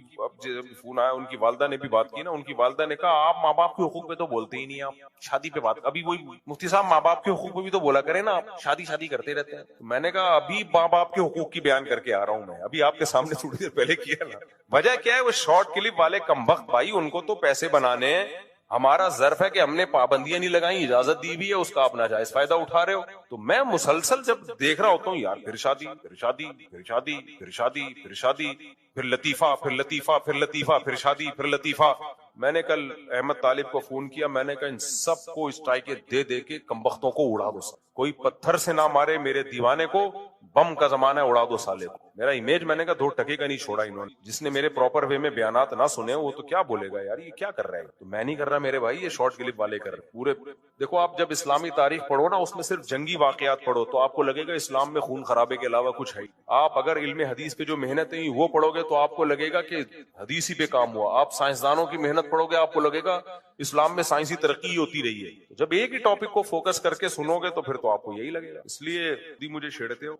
فون آیا، ان کی والدہ نے بھی بات کی نا، ان کی والدہ نے کہا آپ ماں باپ کے حقوق پہ تو بولتے ہی نہیں، آپ شادی پہ بات۔ ابھی وہی مفتی صاحب ماں باپ کے حقوق پہ بھی تو بولا کریں نا، آپ شادی شادی کرتے رہتے ہیں۔ میں نے کہا ابھی ماں باپ کے حقوق کی بیان کر کے آ رہا ہوں میں، ابھی آپ کے سامنے تھوڑی دیر پہلے کیا نا۔ وجہ کیا ہے، وہ شارٹ کلپ والے کمبخت بھائی، ان کو تو پیسے بنانے ہیں، ہمارا ظرف ہے کہ ہم نے پابندیاں نہیں لگائیں، اجازت دی بھی ہے، اس کا آپ ناجائز فائدہ اٹھا رہے ہو۔ تو میں مسلسل جب دیکھ رہا ہوتا ہوں یار، پھر شادی پھر شادی پھر شادی پھر شادی پھر شادی پھر لطیفہ پھر لطیفہ پھر لطیفہ پھر شادی پھر لطیفہ۔ میں نے کل احمد طالب کو فون کیا، میں نے کہا ان سب کو اسٹرائک دے دے کے کمبختوں کو اڑا دو، کوئی پتھر سے نہ مارے میرے دیوانے کو، بم کا زمانہ ہے، اڑا دو سالے کو۔ میرا امیج میں نے کہا 2 ٹکے کا نہیں چھوڑا انہوں نے۔ جس نے میرے پراپر وے میں بیانات نہ سنے وہ تو کیا بولے گا یار، یہ کیا کر رہا ہے؟ تو میں نہیں کر رہا میرے بھائی، یہ شارٹ کلپ والے کر رہے پورے۔ دیکھو آپ جب اسلامی تاریخ پڑھو نا، اس میں صرف جنگی واقعات پڑھو تو آپ کو لگے گا اسلام میں خون خرابے کے علاوہ کچھ ہے۔ آپ اگر علم حدیث پہ جو محنتیں وہ پڑھو گے تو آپ کو لگے گا کہ حدیث ہی پہ کام ہوا۔ آپ سائنسدانوں کی محنت پڑھو گے، آپ کو لگے گا اسلام میں سائنسی ترقی ہوتی رہی ہے۔ جب ایک ہی ٹاپک کو فوکس کر کے سنو گے تو پھر تو آپ کو یہی لگے گا۔ اس لیے مجھے چھیڑتے ہو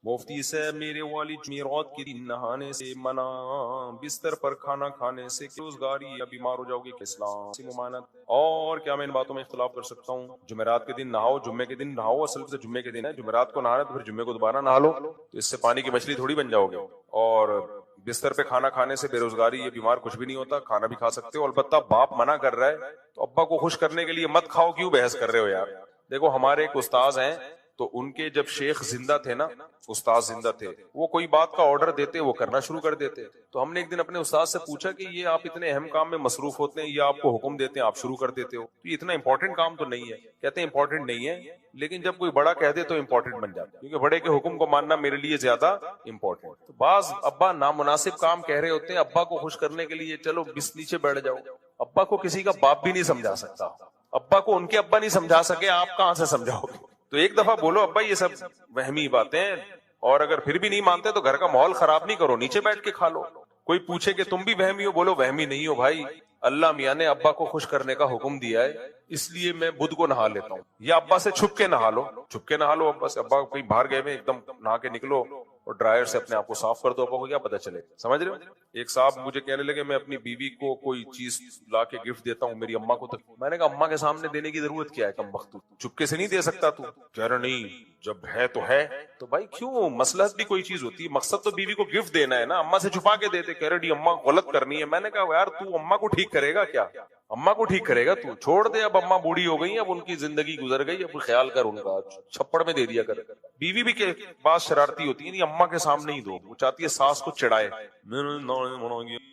مفتی سے میرے والد میراث کے دن نہانے سے منع، بستر پر کھانا کھانے سے، روزگاری یا بیمار ہو جاؤ گے، اسلام سے ممانعت۔ اور کیا میں ان باتوں میں اختلاف کر سکتا ہوں؟ جمعرات کے دن نہاؤ، جمعے کے دن نہاؤ، اصل سے جمعے کے دن ہے، جمعرات کو نہانا تو پھر جمعے کو دوبارہ نہا لو، تو اس سے پانی کی مچھلی تھوڑی بن جاؤ گے۔ اور بستر پہ کھانا کھانے سے بے روزگاری یا بیمار کچھ بھی نہیں ہوتا، کھانا بھی کھا سکتے ہو، البتہ باپ منع کر رہا ہے تو ابا کو خوش کرنے کے لیے مت کھاؤ، کیوں بحث کر رہے ہو یار؟ دیکھو ہمارے ایک استاذ ہیں، تو ان کے جب شیخ زندہ تھے نا، استاد زندہ تھے، وہ کوئی بات کا آرڈر دیتے وہ کرنا شروع کر دیتے، تو ہم نے ایک دن اپنے استاد سے پوچھا کہ یہ آپ اتنے اہم کام میں مصروف ہوتے ہیں، یہ آپ کو حکم دیتے ہیں آپ شروع کر دیتے ہو، تو یہ اتنا امپورٹنٹ کام تو نہیں ہے؟ کہتے ہیں امپورٹنٹ نہیں ہے، لیکن جب کوئی بڑا کہہ دے تو امپورٹنٹ بن جاتا ہے، کیونکہ بڑے کے حکم کو ماننا میرے لیے زیادہ امپورٹنٹ۔ تو بعض ابا نامناسب کام کہہ رہے ہوتے ہیں ابا کو خوش کرنے کے لیے، چلو بس نیچے بیٹھ جاؤ، ابا کو کسی کا باپ بھی نہیں سمجھا سکتا، ابا کو ان کے ابا نہیں سمجھا سکے، آپ کہاں سے سمجھاؤ گے؟ تو ایک دفعہ بولو ابا یہ سب وہمی باتیں، اور اگر پھر بھی نہیں مانتے تو گھر کا ماحول خراب نہیں کرو، نیچے بیٹھ کے کھا لو۔ کوئی پوچھے کہ تم بھی وہمی ہو، بولو وہمی نہیں ہو بھائی، اللہ میاں نے ابا کو خوش کرنے کا حکم دیا ہے، اس لیے میں بدھ کو نہا لیتا ہوں، یا ابا سے چھپ کے نہا لو، چھپ کے نہا لو ابا سے، ابا کہیں باہر گئے میں ایک دم نہا کے نکلو اور ڈرائر سے اپنے آپ کو صاف کر دو، ابا کو کیا پتا چلے، سمجھ رہے ہو؟ ایک صاحب مجھے کہنے لگے میں اپنی بیوی کو کوئی چیز لا کے گفٹ دیتا ہوں، میری اماں کو تو، میں نے کہا اماں کے سامنے دینے کی ضرورت کیا ہے، کم وقت چپکے سے نہیں دے سکتا تو؟ کہہ رہا نہیں جب ہے تو ہے، تو بھائی کیوں، مصلحت بھی کوئی چیز ہوتی ہے، مقصد تو بیوی کو گفٹ دینا ہے نا، اماں سے چھپا کے دیتے، کہہ رہے ڈی اماں غلط کرنی ہے، میں نے کہا یار تو اماں کو ٹھیک کرے گا کیا، اماں کو ٹھیک کرے گا تو، چھوڑ دے، اب اماں بوڑھی ہو گئی، اب ان کی زندگی گزر گئی، اب خیال کر ان کا، چھپڑ میں دے دیا کر۔ بیوی بھی کے بعض شرارتی ہوتی ہے، نہیں اماں کے سامنے ہی دو، وہ چاہتی ہے ساس کو چڑھائے،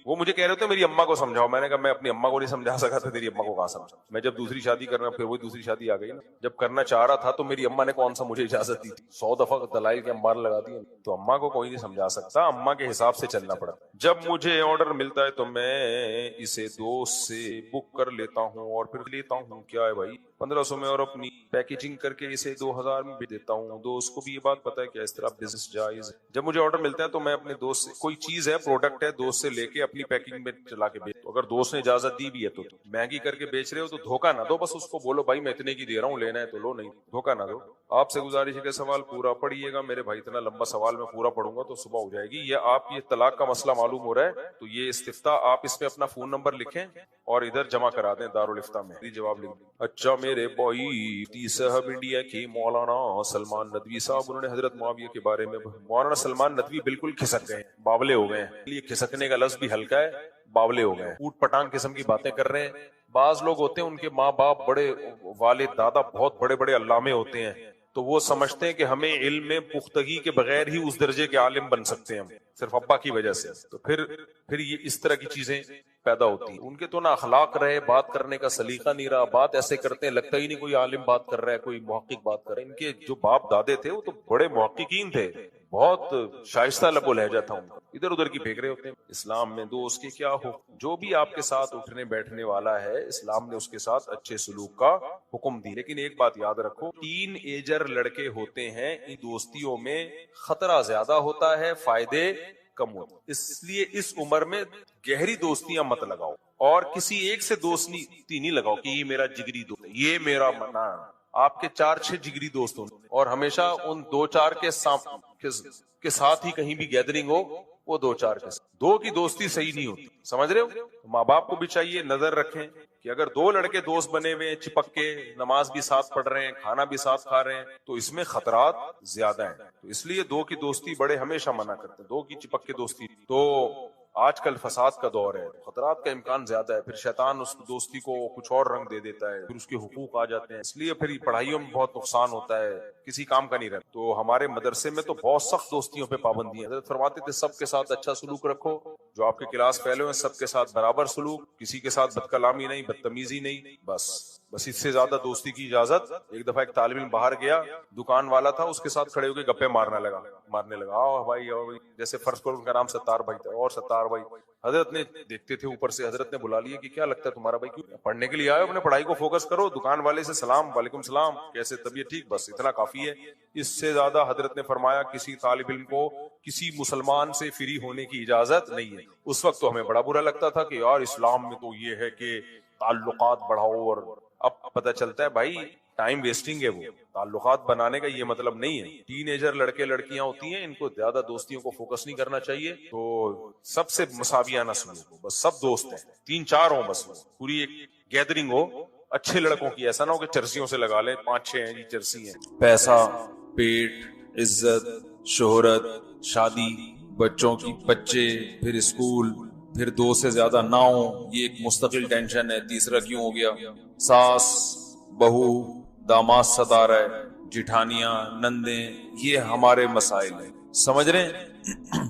وہ مجھے کہہ رہے تھے میری اماں کو سمجھاؤ، میں نے کہا میں اپنی اماں کو نہیں سمجھا سکا تو تیری اماں کو کہاں سمجھاؤں؟ میں جب دوسری شادی کرنا، پھر وہی دوسری شادی آ گئی نا، جب کرنا چاہ رہا تھا تو میری اماں نے کون سا مجھے اجازت دی تھی، 100 دفعہ دلائل کے انبار لگا دیے، تو اماں کو کوئی نہیں سمجھا سکتا، اماں کے حساب سے چلنا پڑتا۔ جب مجھے آرڈر ملتا ہے تو میں اسے دوست سے بک کر لیتا ہوں اور پھر لیتا ہوں، کیا ہے بھائی 1500 میں، اور اپنی پیکیجنگ کر کے اسے 2000 میں بھی دیتا ہوں، دوست کو بھی یہ بات پتا ہے کہ اس طرح بزنس جائز ہے۔ جب مجھے آرڈر ملتا ہے تو میں اپنے دوست سے، کوئی چیز ہے پروڈکٹ ہے، دوست سے لے کے اپنی پیکنگ میں چلا کے بیچ، اگر دوست نے اجازت دی بھی ہے تو مہنگی کر کے بیچ رہے ہو تو دھوکہ نہ دو، بس اس کو بولو بھائی میں اتنے کی دے رہا ہوں، لینا ہے تو لو، نہیں دھوکہ نہ دو۔ آپ سے گزارش ہے کہ سوال پورا پڑھیے گا میرے بھائی، اتنا لمبا سوال میں پورا پڑھوں گا تو صبح ہو جائے گی۔ یہ آپ یہ طلاق کا مسئلہ معلوم ہو رہا ہے تو یہ استفتاء آپ اس میں اپنا فون نمبر لکھیں اور ادھر جمع کرا دیں دارالفتاء میں، جواب لکھ دیں۔ اچھا میرے بھائی، مفتی صاحب انڈیا کے مولانا سلمان ندوی صاحب، انہوں نے حضرت معاویہ کے بارے میں، مولانا سلمان ندوی بالکل کھسک گئے، باولے ہو گئے ہیں، یہ کھسکنے کا لفظ بھی ہلکا ہے، باولے ہو گئے ہیں، اوٹ پٹانگ قسم کی باتیں کر رہے ہیں۔ بعض لوگ ہوتے ہیں ان کے ماں باپ بڑے، والد دادا بہت بڑے بڑے علامے ہوتے ہیں، تو وہ سمجھتے ہیں کہ ہمیں علم میں پختگی کے بغیر ہی اس درجے کے عالم بن سکتے ہیں ہم، صرف ابا کی وجہ سے، تو پھر یہ اس طرح کی چیزیں پیدا ہوتی ہیں۔ ان کے تو نہ اخلاق رہے، بات کرنے کا سلیقہ نہیں رہا، بات ایسے کرتے ہیں لگتا ہی نہیں کوئی عالم بات کر رہا ہے، کوئی محقق بات کر رہا ہے۔ ان کے جو باپ دادے تھے وہ تو بڑے محققین تھے، بہت شائستہ لب و لہجہ تھا ان کا، ادھر ادھر کی پھینک رہے ہوتے ہیں۔ اسلام میں دوست کے کیا ہو، جو بھی آپ کے ساتھ اٹھنے بیٹھنے والا ہے اسلام نے اس کے ساتھ اچھے سلوک کا حکم دی، لیکن ایک بات یاد رکھو، ٹین ایجر لڑکے ہوتے ہیں، ان دوستیوں میں خطرہ زیادہ ہوتا ہے، فائدے کم ہوتے ہیں، اس لیے اس عمر میں گہری دوستیاں مت لگاؤ، اور کسی ایک سے دوستی نہیں لگاؤ کہ یہ میرا جگری دوست ہے، یہ میرا منا، آپ کے 4-6 جگری دوست ہوں اور ہمیشہ ان 2-4 کے ساتھ ہی کہیں بھی گیدرنگ ہو، وہ 2-4 کے ساتھ، 2 کی دوستی صحیح نہیں ہوتی، سمجھ رہے ہو؟ ماں باپ کو بھی چاہیے نظر رکھیں کہ اگر 2 لڑکے دوست بنے ہوئے چپک کے، نماز بھی ساتھ پڑھ رہے ہیں، کھانا بھی ساتھ کھا رہے ہیں، تو اس میں خطرات زیادہ ہیں، تو اس لیے 2 کی دوستی بڑے ہمیشہ منع کرتے ہیں، 2 کی چپک کے دوستی۔ تو آج کل فساد کا دور ہے، خطرات کا امکان زیادہ ہے، پھر شیطان اس دوستی کو کچھ اور رنگ دے دیتا ہے، پھر اس کے حقوق آ جاتے ہیں، اس لیے پھر پڑھائیوں میں بہت نقصان ہوتا ہے، کسی کام کا نہیں رہتا۔ تو ہمارے مدرسے میں تو بہت سخت دوستیوں پہ پابندی ہے، حضرت فرماتے تھے سب کے ساتھ اچھا سلوک رکھو، جو آپ کے کلاس فیلو ہیں سب کے ساتھ برابر سلوک، کسی کے ساتھ بد کلامی نہیں، بدتمیزی نہیں، بس اس سے زیادہ دوستی کی اجازت۔ ایک دفعہ ایک طالب علم باہر گیا، دکان والا تھا، اس کے ساتھ کھڑے ہو کے گپے مارنے لگا، آؤ بھائی آؤ بھائی، جیسے فرض کرو ان کا نام ستار بھائی تھا، اور ستار بھائی، حضرت نے دیکھتے تھے اوپر سے، حضرت نے بلا لیا کہ کیا لگتا ہے تمہارا بھائی، کیوں پڑھنے کے لیے آئے، اپنے پڑھائی کو فوکس کرو، دکان والے سے سلام، وعلیکم السلام، کیسے طبیعت ٹھیک، بس اتنا کافی ہے۔ اس سے زیادہ حضرت نے فرمایا کسی طالب علم کو کسی مسلمان سے فری ہونے کی اجازت نہیں ہے۔ اس وقت تو ہمیں بڑا برا لگتا تھا کہ یار اسلام میں تو یہ ہے کہ تعلقات بڑھاؤ، اور اب پتہ چلتا ہے بھائی ٹائم ویسٹنگ ہے وہ. تعلقات بنانے کا یہ مطلب نہیں ہے. ٹین ایجر لڑکے لڑکیاں ہوتی ہیں, ان کو زیادہ دوستیوں کو فوکس نہیں کرنا چاہیے. تو سب سے مساویانہ سلوک ہو, بس سب دوست ہیں, 3-4 ہوں, بس پوری ایک گیدرنگ ہو اچھے لڑکوں کی. ایسا نہ ہو کہ چرسیوں سے لگا لیں, 5-6 ہیں جی چرسی ہیں. پیسہ, پیٹ, عزت, شہرت, شادی, بچوں کی بچے, پھر اسکول, پھر 2 سے زیادہ نہ ہو, یہ ایک مستقل ٹینشن ہے. تیسرا کیوں ہو گیا, ساس, بہو, داماد ستا رہا ہے, جٹھانیاں, نندیں, یہ ہمارے مسائل ہیں. سمجھ رہے ہیں؟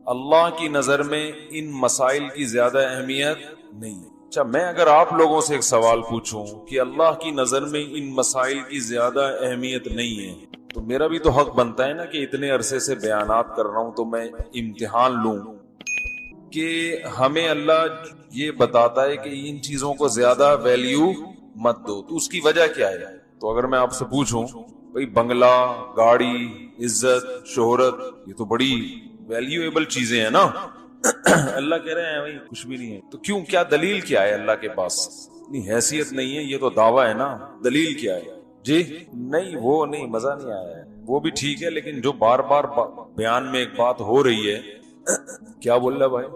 اللہ کی نظر میں ان مسائل کی زیادہ اہمیت نہیں ہے. اچھا, میں اگر آپ لوگوں سے ایک سوال پوچھوں کہ اللہ کی نظر میں ان مسائل کی زیادہ اہمیت نہیں ہے, تو میرا بھی تو حق بنتا ہے نا کہ اتنے عرصے سے بیانات کر رہا ہوں تو میں امتحان لوں کہ ہمیں اللہ یہ بتاتا ہے کہ ان چیزوں کو زیادہ ویلیو مت دو, تو اس کی وجہ کیا ہے؟ تو اگر میں آپ سے پوچھوں بھئی بنگلہ, گاڑی, عزت, شہرت, یہ تو بڑی ویلیویبل چیزیں ہیں نا. اللہ کہہ رہے ہیں بھائی کچھ بھی نہیں ہے. تو کیوں, کیا دلیل کیا ہے اللہ کے پاس؟ نہیں, حیثیت نہیں ہے, یہ تو دعویٰ ہے نا. دلیل کیا ہے جی؟ نہیں, وہ نہیں, مزہ نہیں آیا ہے, وہ بھی ٹھیک ہے, لیکن جو بار بار بیان میں ایک بات ہو رہی ہے, کیا بول رہا بھائی,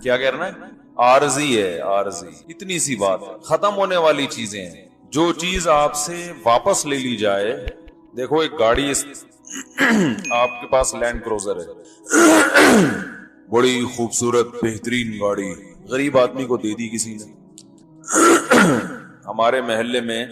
کیا کہہ رہا ہے, عارضی ہے, عارضی. اتنی سی بات ہے, ختم ہونے والی چیزیں ہیں. جو چیز آپ سے واپس لے لی جائے, دیکھو ایک گاڑی آپ کے پاس لینڈ کروزر ہے, بڑی خوبصورت بہترین گاڑی, غریب آدمی کو دے دی کسی نے. ہمارے محلے میں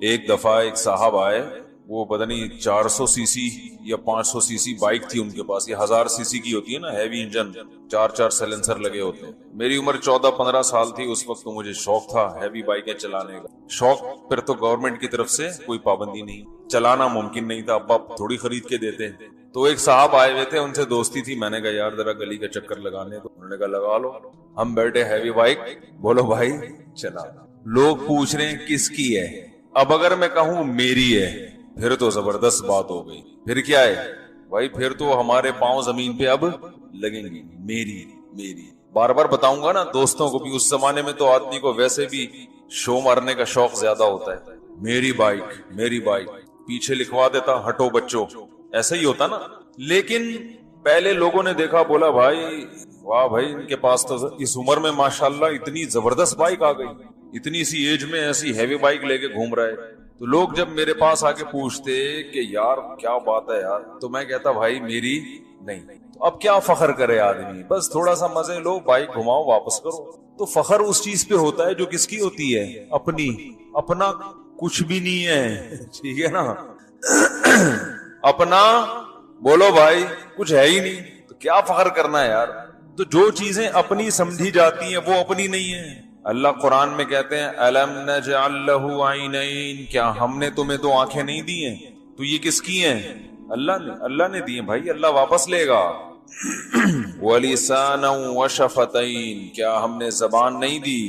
ایک دفعہ ایک صاحب آئے, وہ پتہ نہیں 400 سی سی یا 500 سی سی بائک تھی ان کے پاس. یہ 1000 سی سی کی ہوتی ہے نا, ہیوی انجن, 4 سیلنسر لگے ہوتے ہیں. میری عمر 14-15 سال تھی اس وقت, تو مجھے شوق تھا ہیوی بائکیں چلانے کا. شوق پر تو گورنمنٹ کی طرف سے کوئی پابندی نہیں, چلانا ممکن نہیں تھا, ابا تھوڑی خرید کے دیتے. تو ایک صاحب آئے ہوئے تھے, ان سے دوستی تھی. میں نے کہا یار ذرا گلی کا چکر لگانے, تو انہوں نے کہا لگا لو. ہم بیٹھے, ہیوی بائک, بولو بھائی چلا. لوگ پوچھ رہے ہیں کس کی ہے. اب اگر میں کہوں میری ہے, پھر تو زبردست بات ہو گئی. پھر کیا ہے بھائی, پھر تو ہمارے پاؤں زمین پہ اب لگیں گی. میری میری بار بار بتاؤں گا نا دوستوں کو بھی. اس زمانے میں تو آدمی کو ویسے بھی شو مارنے کا شوق زیادہ ہوتا ہے. میری بائک, میری بائک, پیچھے لکھوا دیتا ہٹو بچوں, ایسا ہی ہوتا نا. لیکن پہلے لوگوں نے دیکھا, بولا بھائی واہ بھائی, ان کے پاس تو اس عمر میں ماشاءاللہ اتنی زبردست بائک آ گئی, اتنی سی ایج میں ایسی ہیوی بائک لے کے گھوم رہا ہے. تو لوگ جب میرے پاس آ کے پوچھتے کہ یار کیا بات ہے یار, تو میں کہتا بھائی میری نہیں. تو اب کیا فخر کرے آدمی, بس تھوڑا سا مزے لو, بائک گھماؤ, واپس کرو. تو فخر اس چیز پہ ہوتا ہے جو کس کی ہوتی ہے, اپنی. اپنا کچھ بھی نہیں ہے, ٹھیک ہے نا. اپنا بولو بھائی کچھ ہے ہی نہیں, تو کیا فخر کرنا ہے یار. تو جو چیزیں اپنی سمجھی جاتی ہیں وہ اپنی نہیں ہیں. اللہ قرآن میں کہتے ہیں الم نجعل لہ عینین, کیا ہم نے تمہیں 2 آنکھیں نہیں دی ہیں؟ تو یہ کس کی ہیں؟ اللہ نے دی ہیں بھائی, اللہ واپس لے گا. وَلِسَانًا وَشَفَتَيْن, کیا ہم نے زبان نہیں دی؟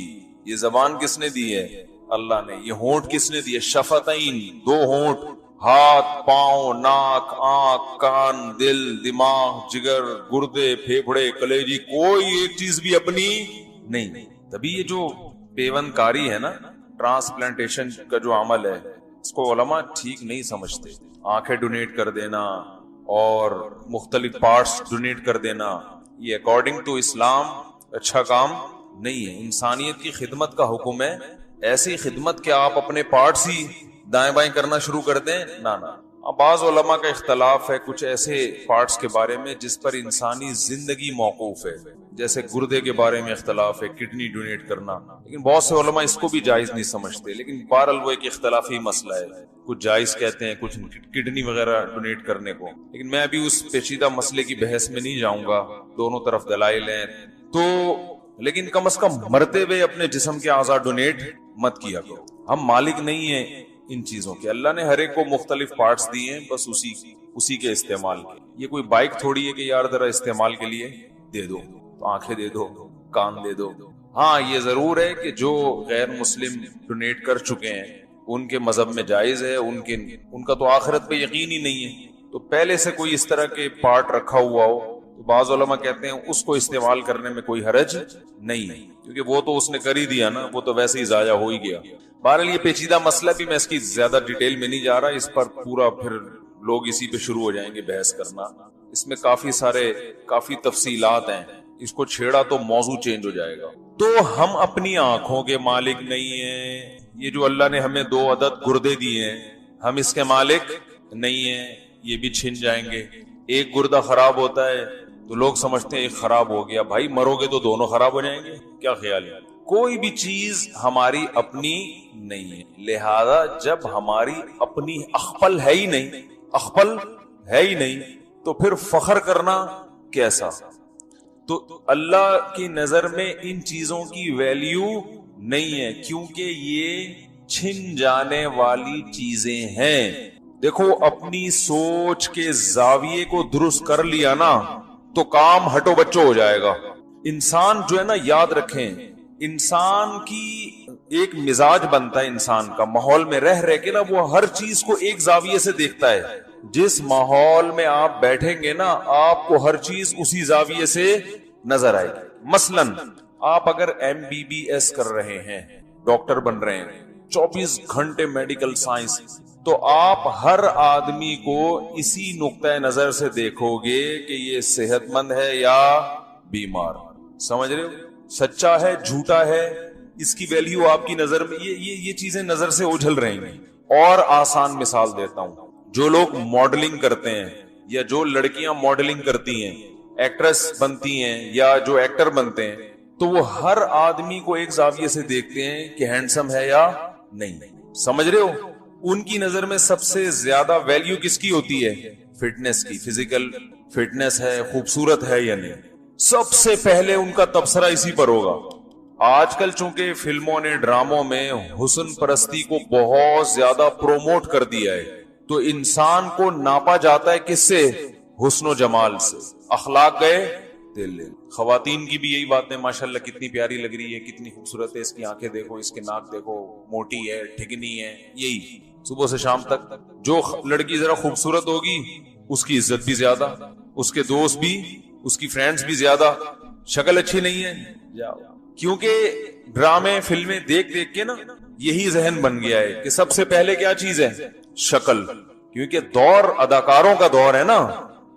یہ زبان کس نے دی ہے؟ اللہ نے. یہ ہونٹ کس نے دی ہے؟ شفتین, 2 ہونٹ. ہاتھ, پاؤں, ناک, آنکھ, کان, دل, دماغ, جگر, گردے, پھیپھڑے, کلیجی, کوئی ایک چیز بھی اپنی نہیں. تبھی یہ جو پیون کاری ہے نا, ٹرانسپلانٹیشن کا جو عمل ہے, اس کو علماء ٹھیک نہیں سمجھتے. آنکھیں ڈونیٹ کر دینا اور مختلف پارٹس ڈونیٹ کر دینا, یہ اکارڈنگ ٹو اسلام اچھا کام نہیں ہے. انسانیت کی خدمت کا حکم ہے. ایسی خدمت کہ آپ اپنے پارٹس ہی دائیں بائیں کرنا شروع کر دیں, نہ. بعض علماء کا اختلاف ہے کچھ ایسے پارٹس کے بارے میں جس پر انسانی زندگی موقوف ہے. جیسے گردے کے بارے میں اختلاف ہے, کڈنی ڈونیٹ کرنا, لیکن بہت سے علماء اس کو بھی جائز نہیں سمجھتے. لیکن بہرحال وہ ایک اختلافی مسئلہ ہے, کچھ جائز کہتے ہیں, کچھ کڈنی وغیرہ ڈونیٹ کرنے کو. لیکن میں ابھی اس پیچیدہ مسئلے کی بحث میں نہیں جاؤں گا, دونوں طرف دلائل ہیں. تو لیکن کم از کم مرتے ہوئے اپنے جسم کے اعضاء ڈونیٹ مت کیا کرو. ہم مالک نہیں ہیں ان چیزوں کے, اللہ نے ہر ایک کو مختلف پارٹس دیے ہیں, بس اسی کے استعمال کے. یہ کوئی بائک تھوڑی ہے کہ یار ذرا استعمال کے لیے دے دو, تو آنکھیں دے دو, کان دے دو. ہاں یہ ضرور ہے کہ جو غیر مسلم ڈونیٹ کر چکے ہیں ان کے مذہب میں جائز ہے, ان کا تو آخرت پہ یقین ہی نہیں ہے. تو پہلے سے کوئی اس طرح کے پارٹ رکھا ہوا ہو تو بعض علماء کہتے ہیں اس کو استعمال کرنے میں کوئی حرج نہیں ہے. کیونکہ وہ تو اس نے کر ہی دیا نا، وہ تو ویسے ہی ضائع ہو ہی گیا. بہرحال یہ پیچیدہ مسئلہ بھی، میں اس کی زیادہ ڈیٹیل میں نہیں جا رہا، اس پر پورا پھر لوگ اسی پہ شروع ہو جائیں گے بحث کرنا. اس میں کافی تفصیلات ہیں، اس کو چھیڑا تو موضوع چینج ہو جائے گا. تو ہم اپنی آنکھوں کے مالک نہیں ہیں. یہ جو اللہ نے ہمیں 2 عدد گردے دیے ہیں، ہم اس کے مالک نہیں ہیں، یہ بھی چھن جائیں گے. ایک گردہ خراب ہوتا ہے تو لوگ سمجھتے ہیں ایک خراب ہو گیا، بھائی مرو گے تو دونوں خراب ہو جائیں گے. کیا خیال ہے؟ کوئی بھی چیز ہماری اپنی نہیں ہے، لہذا جب ہماری اپنی اخپل ہے ہی نہیں تو پھر فخر کرنا کیسا؟ تو اللہ کی نظر میں ان چیزوں کی ویلیو نہیں ہے، کیونکہ یہ چھن جانے والی چیزیں ہیں. دیکھو اپنی سوچ کے زاویے کو درست کر لیا نا تو کام ہٹو بچو ہو جائے گا. انسان جو ہے نا، یاد رکھیں، انسان کی ایک مزاج بنتا ہے انسان کا، ماحول میں رہ کے نا وہ ہر چیز کو ایک زاویے سے دیکھتا ہے. جس ماحول میں آپ بیٹھیں گے نا، آپ کو ہر چیز اسی زاویے سے نظر آئے گی. مثلاً آپ اگر MBBS کر رہے ہیں، ڈاکٹر بن رہے ہیں، 24 گھنٹے میڈیکل سائنس، تو آپ ہر آدمی کو اسی نقطۂ نظر سے دیکھو گے کہ یہ صحت مند ہے یا بیمار. سمجھ رہے ہو؟ سچا ہے جھوٹا ہے، اس کی ویلیو آپ کی نظر میں یہ چیزیں نظر سے اوجھل رہیں گی. اور آسان مثال دیتا ہوں، جو لوگ ماڈلنگ کرتے ہیں یا جو لڑکیاں ماڈلنگ کرتی ہیں، ایکٹریس بنتی ہیں یا جو ایکٹر بنتے ہیں، تو وہ ہر آدمی کو ایک زاویے سے دیکھتے ہیں کہ ہینڈسم ہے یا نہیں. سمجھ رہے ہو؟ ان کی نظر میں سب سے زیادہ ویلیو کس کی ہوتی ہے؟ فٹنس کی. فزیکل فٹنس ہے، خوبصورت ہے یا نہیں، سب سے پہلے ان کا تبصرہ اسی پر ہوگا. آج کل چونکہ فلموں نے، ڈراموں میں حسن پرستی کو بہت زیادہ پروموٹ کر دیا ہے، تو انسان کو ناپا جاتا ہے کس سے؟ حسن و جمال سے. اخلاق گئے دل لے. خواتین کی بھی یہی بات ہے، ماشاءاللہ کتنی پیاری لگ رہی ہے، کتنی خوبصورت ہے، اس کی آنکھیں دیکھو، اس کے ناک دیکھو، موٹی ہے، ٹھگنی ہے. یہی صبح سے شام تک جو لڑکی ذرا خوبصورت ہوگی اس کی عزت بھی زیادہ، اس کے دوست بھی، اس کی فرینڈز بھی زیادہ. شکل اچھی نہیں ہے جاؤ. کیونکہ ڈرامے فلمیں دیکھ کے نا یہی ذہن بن گیا ہے کہ سب سے پہلے کیا چیز ہے؟ شکل. کیونکہ دور اداکاروں کا دور ہے نا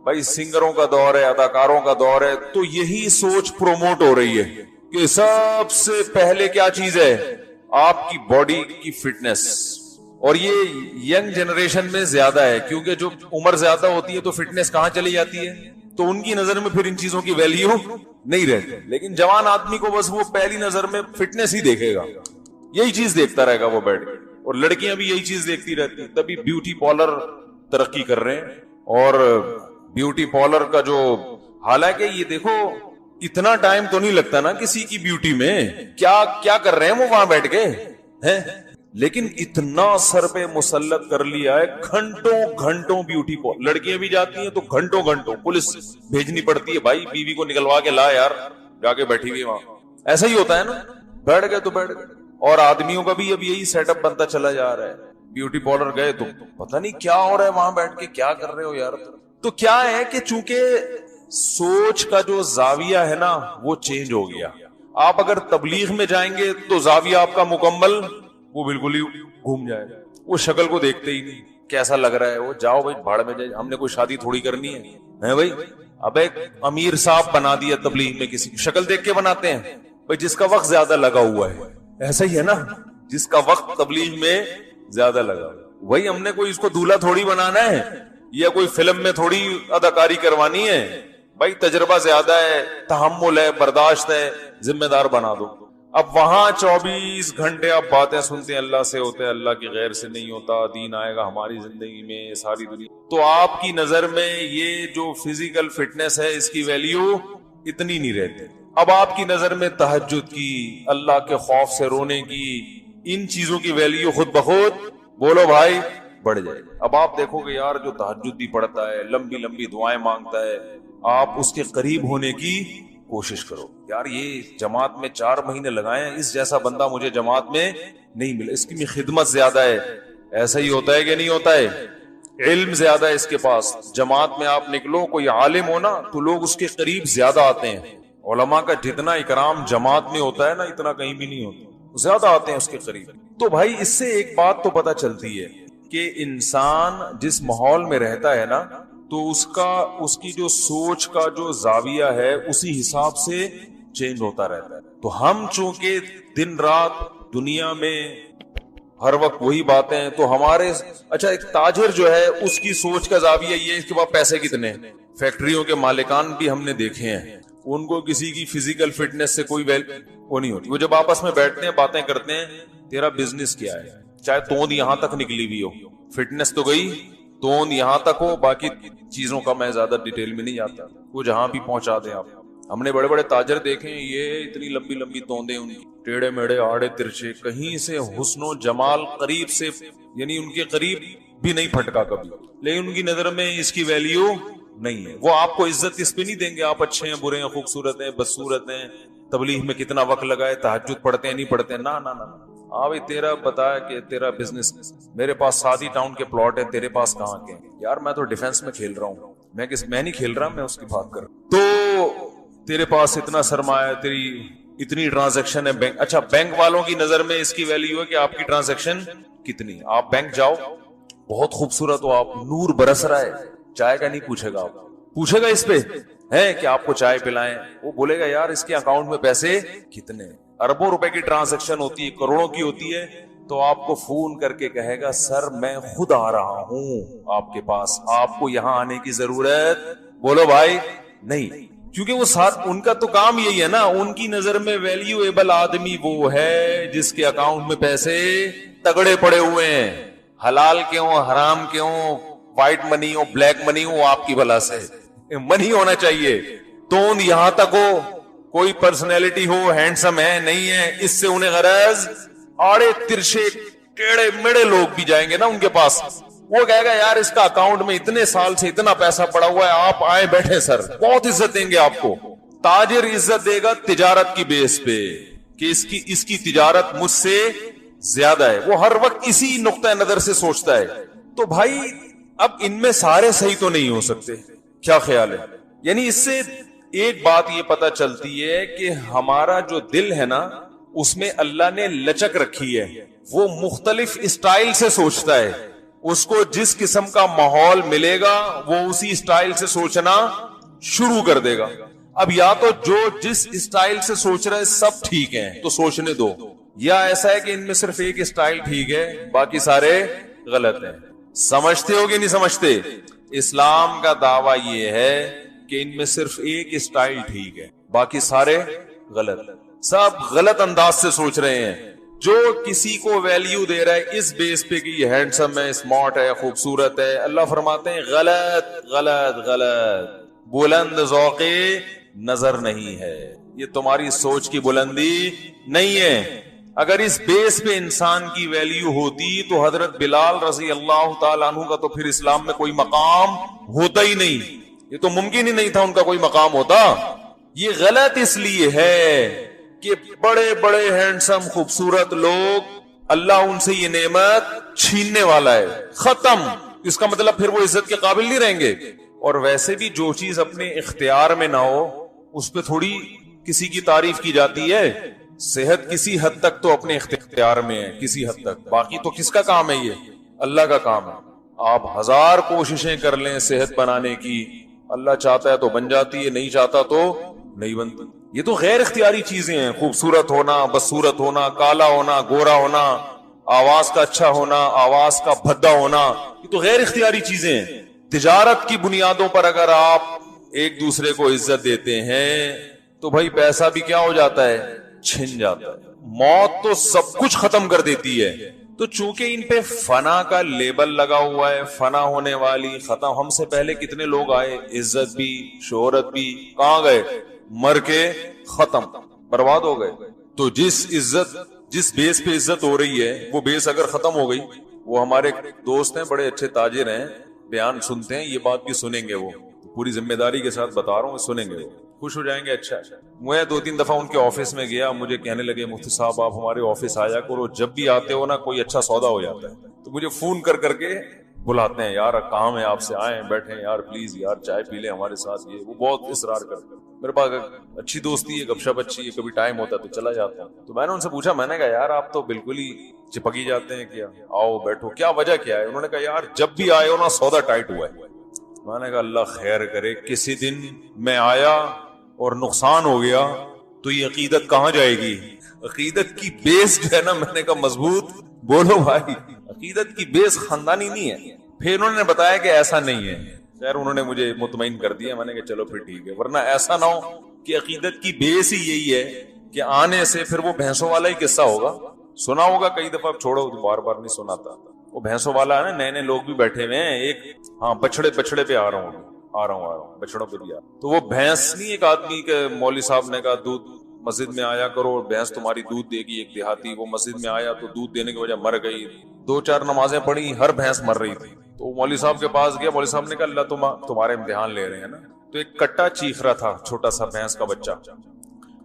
بھائی، سنگروں کا دور ہے، اداکاروں کا دور ہے، تو یہی سوچ پروموٹ ہو رہی ہے کہ سب سے پہلے کیا چیز ہے؟ آپ کی باڈی کی فٹنس. اور یہ ینگ جنریشن میں زیادہ ہے، کیونکہ جو عمر زیادہ ہوتی ہے تو فٹنس کہاں چلی جاتی ہے، تو ان کی نظر میں پھر ان چیزوں کی ویلیو نہیں رہتی. لیکن جوان آدمی کو بس وہ پہلی نظر میں فٹنس ہی دیکھے گا، یہی چیز دیکھتا رہے گا وہ بیٹھ کے. اور لڑکیاں بھی یہی چیز دیکھتی رہتی ہیں. تبھی بیوٹی پارلر ترقی کر رہے ہیں. اور بیوٹی پارلر کا جو، حالانکہ یہ دیکھو اتنا ٹائم تو نہیں لگتا نا کسی کی بیوٹی میں، کیا کر رہے ہیں وہ وہاں بیٹھ کے ہیں، لیکن اتنا سر پہ مسلط کر لیا ہے، گھنٹوں بیوٹی پارلر. لڑکیاں بھی جاتی ہیں تو گھنٹوں پولیس بھیجنی پڑتی ہے، بھائی بیوی کو نکلوا کے لا یار، جا کے بیٹھی ہوئی وہاں. ایسا ہی ہوتا ہے نا، بیٹھ گئے تو بیٹھ گئے. اور آدمیوں کا بھی اب یہی سیٹ اپ بنتا چلا جا رہا ہے. بیوٹی پارلر گئے تو پتہ نہیں کیا ہو رہا ہے وہاں بیٹھ کے، کیا کر رہے ہو یار. تو کیا ہے کہ چونکہ سوچ کا جو زاویہ ہے نا وہ چینج ہو گیا. آپ اگر تبلیغ میں جائیں گے تو زاویہ آپ کا مکمل وہ بالکل ہی گھوم جائے گا. وہ شکل کو دیکھتے ہی نہیں، کیسا لگ رہا ہے وہ، جاؤ بھائی بھاڑ میں جائے، ہم نے کوئی شادی تھوڑی کرنی ہے بھائی. اب ایک امیر صاحب بنا دیا تبلیغ میں، کسی کی شکل دیکھ کے بناتے ہیں بھائی، جس کا وقت زیادہ لگا ہوا ہے. ایسا ہی ہے نا، جس کا وقت تبلیغ میں زیادہ لگا، وہی ہم نے کوئی اس کو دولہا تھوڑی بنانا ہے یا کوئی فلم میں تھوڑی اداکاری کروانی ہے بھائی. تجربہ زیادہ ہے، تحمل ہے، برداشت ہے، ذمہ دار بنا دو. اب وہاں 24 گھنٹے آپ باتیں سنتے ہیں، اللہ سے ہوتے ہیں، اللہ کی غیر سے نہیں ہوتا، دین آئے گا ہماری زندگی میں، ساری دنیا. تو آپ کی نظر میں یہ جو فزیکل فٹنس ہے اس کی ویلیو اتنی نہیں رہتی. اب آپ کی نظر میں تہجد کی، اللہ کے خوف سے رونے کی، ان چیزوں کی ویلیو خود بخود بولو بھائی بڑھ جائے. اب آپ دیکھو گے یار جو تہجد بھی پڑھتا ہے، لمبی لمبی دعائیں مانگتا ہے، آپ اس کے قریب ہونے کی کوشش کرو. یار یہ جماعت میں 4 مہینے لگائے ہیں، اس جیسا بندہ مجھے جماعت میں نہیں ملا، اس کی خدمت زیادہ ہے. ایسا ہی ہوتا ہے کہ نہیں ہوتا ہے؟ علم زیادہ ہے اس کے پاس. جماعت میں آپ نکلو، کوئی عالم ہو نا تو لوگ اس کے قریب زیادہ آتے ہیں. علماء کا جتنا اکرام جماعت میں ہوتا ہے نا اتنا کہیں بھی نہیں ہوتا، زیادہ آتے ہیں اس کے قریب۔ تو بھائی اس سے ایک بات تو پتہ چلتی ہے کہ انسان جس ماحول میں رہتا ہے نا تو اس کی جو سوچ کا جو زاویہ ہے اسی حساب سے چینج ہوتا رہتا ہے۔ تو ہم چونکہ دن رات دنیا میں ہر وقت وہی باتیں ہیں تو ہمارے اچھا ایک تاجر جو ہے اس کی سوچ کا زاویہ یہ ہے اس کے پاس پیسے کتنے ہیں۔ فیکٹریوں کے مالکان بھی ہم نے دیکھے ہیں، ان کو کسی کی فزیکل فٹنس سے کوئی وہ نہیں ہوتی، وہ جب آپس میں بیٹھتے ہیں باتیں کرتے ہیں تیرا بزنس کیا ہے، چاہے توند یہاں تک نکلی ہوئی ہو، فٹنس تو گئی توند یہاں تک ہو، باقی چیزوں کا میں زیادہ ڈیٹیل میں نہیں جاتا، وہ جہاں بھی پہنچا دیں آپ۔ ہم نے بڑے بڑے تاجر دیکھے ہیں، یہ اتنی لمبی لمبی توندیں ان کی، ٹیڑے میڑے آڑے ترچے، کہیں سے حسن و جمال قریب سے یعنی ان کے قریب بھی نہیں پھٹکا کبھی، لیکن ان کی نظر میں اس کی ویلیو نہیں ہے۔ وہ آپ کو عزت اس پہ نہیں دیں گے آپ اچھے ہیں برے ہیں خوبصورت ہیں بدصورت ہیں، تبلیغ میں کتنا وقت لگائے، تہجد پڑھتے ہیں نہیں پڑھتے ہیں، نہ نہ نہ۔ ہاں بھائی تیرا بتا کہ تیرا بزنس، میرے پاس سادی ٹاؤن کے پلاٹ ہے، تیرے پاس کہاں کے ہیں؟ یار میں تو ڈیفنس میں کھیل رہا ہوں، میں نہیں کھیل رہا، میں اس کی بات کر رہا ہوں۔ تو تیرے پاس اتنا سرمایہ، تیری اتنی ٹرانزیکشن ہے بینک، اچھا بینک والوں کی نظر میں اس کی ویلیو ہے کہ آپ کی ٹرانزیکشن کتنی۔ آپ بینک جاؤ، بہت خوبصورت ہو آپ، نور برس رہا ہے، چائے کا نہیں پوچھے گا، آپ پوچھے گا اس پہ ہے کہ آپ کو چائے پلائیں، وہ بولے گا یار اس کے اکاؤنٹ میں پیسے کتنے۔ اربوں روپے کی ٹرانزیکشن ہوتی ہے، کروڑوں کی ہوتی ہے، تو آپ کو فون کر کے کہے گا سر میں خود آ رہا ہوں آپ کے پاس، آپ کو یہاں آنے کی ضرورت بولو بھائی نہیں، کیونکہ وہ ان کا تو کام یہی ہے نا، ان کی نظر میں ویلیویبل آدمی وہ ہے جس کے اکاؤنٹ میں پیسے تگڑے پڑے ہوئے ہیں، حلال کیوں حرام کیوں، وائٹ منی ہو بلیک منی ہو، آپ کی بھلا سے منی ہونا چاہیے، توند یہاں تک ہو، کوئی پرسنالٹی ہو، ہینڈسم ہے نہیں ہے، اس سے انہیں غرض، آڑے ترشے ٹیڑے میڑے لوگ بھی جائیں گے نا ان کے پاس، وہ کہے گا یار اس کا اکاؤنٹ میں اتنے سال سے اتنا پیسہ پڑا ہوا ہے، آپ آئے بیٹھے سر، بہت عزت دیں گے آپ کو۔ تاجر عزت دے گا تجارت کی بیس پہ کہ اس کی تجارت مجھ سے زیادہ ہے، وہ ہر وقت اسی نقطہ نظر سے سوچتا ہے۔ تو بھائی اب ان میں سارے صحیح تو نہیں ہو سکتے، کیا خیال ہے؟ یعنی اس سے ایک بات یہ پتا چلتی ہے کہ ہمارا جو دل ہے نا اس میں اللہ نے لچک رکھی ہے، وہ مختلف اسٹائل سے سوچتا ہے، اس کو جس قسم کا ماحول ملے گا وہ اسی اسٹائل سے سوچنا شروع کر دے گا۔ اب یا تو جو جس اسٹائل سے سوچ رہے سب ٹھیک ہیں تو سوچنے دو، یا ایسا ہے کہ ان میں صرف ایک اسٹائل ٹھیک ہے باقی سارے غلط ہیں۔ سمجھتے ہو کہ نہیں سمجھتے؟ اسلام کا دعویٰ یہ ہے کہ ان میں صرف ایک اسٹائل ٹھیک ہے باقی سارے غلط، سب غلط انداز سے سوچ رہے ہیں۔ جو کسی کو ویلیو دے رہا ہے اس بیس پہ کہ یہ ہینڈسم ہے، اسمارٹ ہے، خوبصورت ہے، اللہ فرماتے ہیں غلط غلط غلط، بلند ذوق نظر نہیں ہے، یہ تمہاری سوچ کی بلندی نہیں ہے۔ اگر اس بیس پہ انسان کی ویلیو ہوتی تو حضرت بلال رضی اللہ تعالیٰ عنہ کا تو پھر اسلام میں کوئی مقام ہوتا ہی نہیں، یہ تو ممکن ہی نہیں تھا ان کا کوئی مقام ہوتا۔ یہ غلط اس لیے ہے کہ بڑے بڑے ہینڈسم خوبصورت لوگ اللہ ان سے یہ نعمت چھیننے والا ہے، ختم، اس کا مطلب پھر وہ عزت کے قابل نہیں رہیں گے۔ اور ویسے بھی جو چیز اپنے اختیار میں نہ ہو اس پہ تھوڑی کسی کی تعریف کی جاتی ہے۔ صحت کسی حد تک تو اپنے اختیار میں ہے، کسی حد تک، باقی تو کس کا کام ہے؟ یہ اللہ کا کام ہے۔ آپ ہزار کوششیں کر لیں صحت بنانے کی، اللہ چاہتا ہے تو بن جاتی ہے، نہیں چاہتا تو نہیں بنتی۔ یہ تو غیر اختیاری چیزیں ہیں، خوبصورت ہونا، بدصورت ہونا، کالا ہونا، گورا ہونا، آواز کا اچھا ہونا، آواز کا بھدا ہونا، یہ تو غیر اختیاری چیزیں ہیں۔ تجارت کی بنیادوں پر اگر آپ ایک دوسرے کو عزت دیتے ہیں تو بھائی پیسہ بھی کیا ہو جاتا ہے؟ چھن جاتا ہے۔ موت تو سب کچھ ختم کر دیتی ہے، تو چونکہ ان پہ فنا کا لیبل لگا ہوا ہے، فنا ہونے والی، ختم، ہم سے پہلے کتنے لوگ آئے، عزت بھی شہرت بھی، کہاں گئے؟ مر کے ختم، برباد ہو گئے۔ تو جس بیس پہ عزت ہو رہی ہے وہ بیس اگر ختم ہو گئی، وہ ہمارے دوست ہیں بڑے اچھے تاجر ہیں، بیان سنتے ہیں، یہ بات بھی سنیں گے، وہ پوری ذمہ داری کے ساتھ بتا رہا ہوں، سنیں گے، وہ خوش ہو جائیں گے۔ اچھا میں 2-3 دفعہ ان کے آفس میں گیا، مجھے کہنے لگے مفتی صاحب آپ ہمارے آفس آیا کرو، جب بھی آتے ہو نا کوئی اچھا سودا ہو جاتا ہے، تو مجھے فون کر کے بلاتے ہیں، یار کام ہے آپ سے، آئیں بیٹھیں یار پلیز یار چائے پی لیں ہمارے ساتھ، یہ وہ بہت اصرار کرتے ہیں۔ میرے پاس اچھی دوستی ہے, گپ شپ اچھی ہے, کبھی ٹائم ہوتا ہے تو چلا جاتا ہوں. تو میں نے ان سے پوچھا, میں نے کہا یار آپ تو بالکل ہی چپک ہی جاتے ہیں, کیا آؤ بیٹھو, کیا وجہ کیا ہے؟ انہوں نے کہا یار جب بھی آئے ہو نا سودا ٹائٹ ہوا ہے. میں نے کہا اللہ خیر کرے, کسی دن میں آیا اور نقصان ہو گیا تو یہ عقیدت کہاں جائے گی؟ عقیدت کی بیس جو ہے نا, میں نے کہا مضبوط بولو بھائی, عقیدت کی بیس خاندانی نہیں ہے. پھر انہوں نے بتایا کہ ایسا نہیں ہے. خیر انہوں نے مجھے مطمئن کر دیا, میں نے کہا چلو پھر ٹھیک ہے, ورنہ ایسا نہ ہو کہ عقیدت کی بیس ہی یہی ہے کہ آنے سے پھر وہ بھینسوں والا ہی قصہ ہوگا. سنا ہوگا کئی دفعہ, چھوڑو بار بار نہیں سناتا. وہ بھینسوں والا ہے نا, نئے نئے لوگ بھی بیٹھے ہوئے ہیں, ایک ہاں بچڑے پہ آ رہا ہوں بچڑوں پہ بھی آ رہا ہوں. تو وہ بھینس نہیں, ایک آدمی کے مولوی صاحب نے کہا دودھ مسجد میں آیا کرو, بھینس تمہاری دودھ دے گی. ایک دیہاتی وہ مسجد میں آیا تو دودھ دینے کی وجہ مر گئی. 2-4 نمازیں پڑھی, ہر بھینس مر رہی تھی. تو مولوی صاحب کے پاس گیا, مولوی صاحب نے کہا اللہ تمہارے امتحان لے رہے ہیں نا. تو ایک کٹا چیخ رہا تھا, چھوٹا سا بھینس کا بچہ.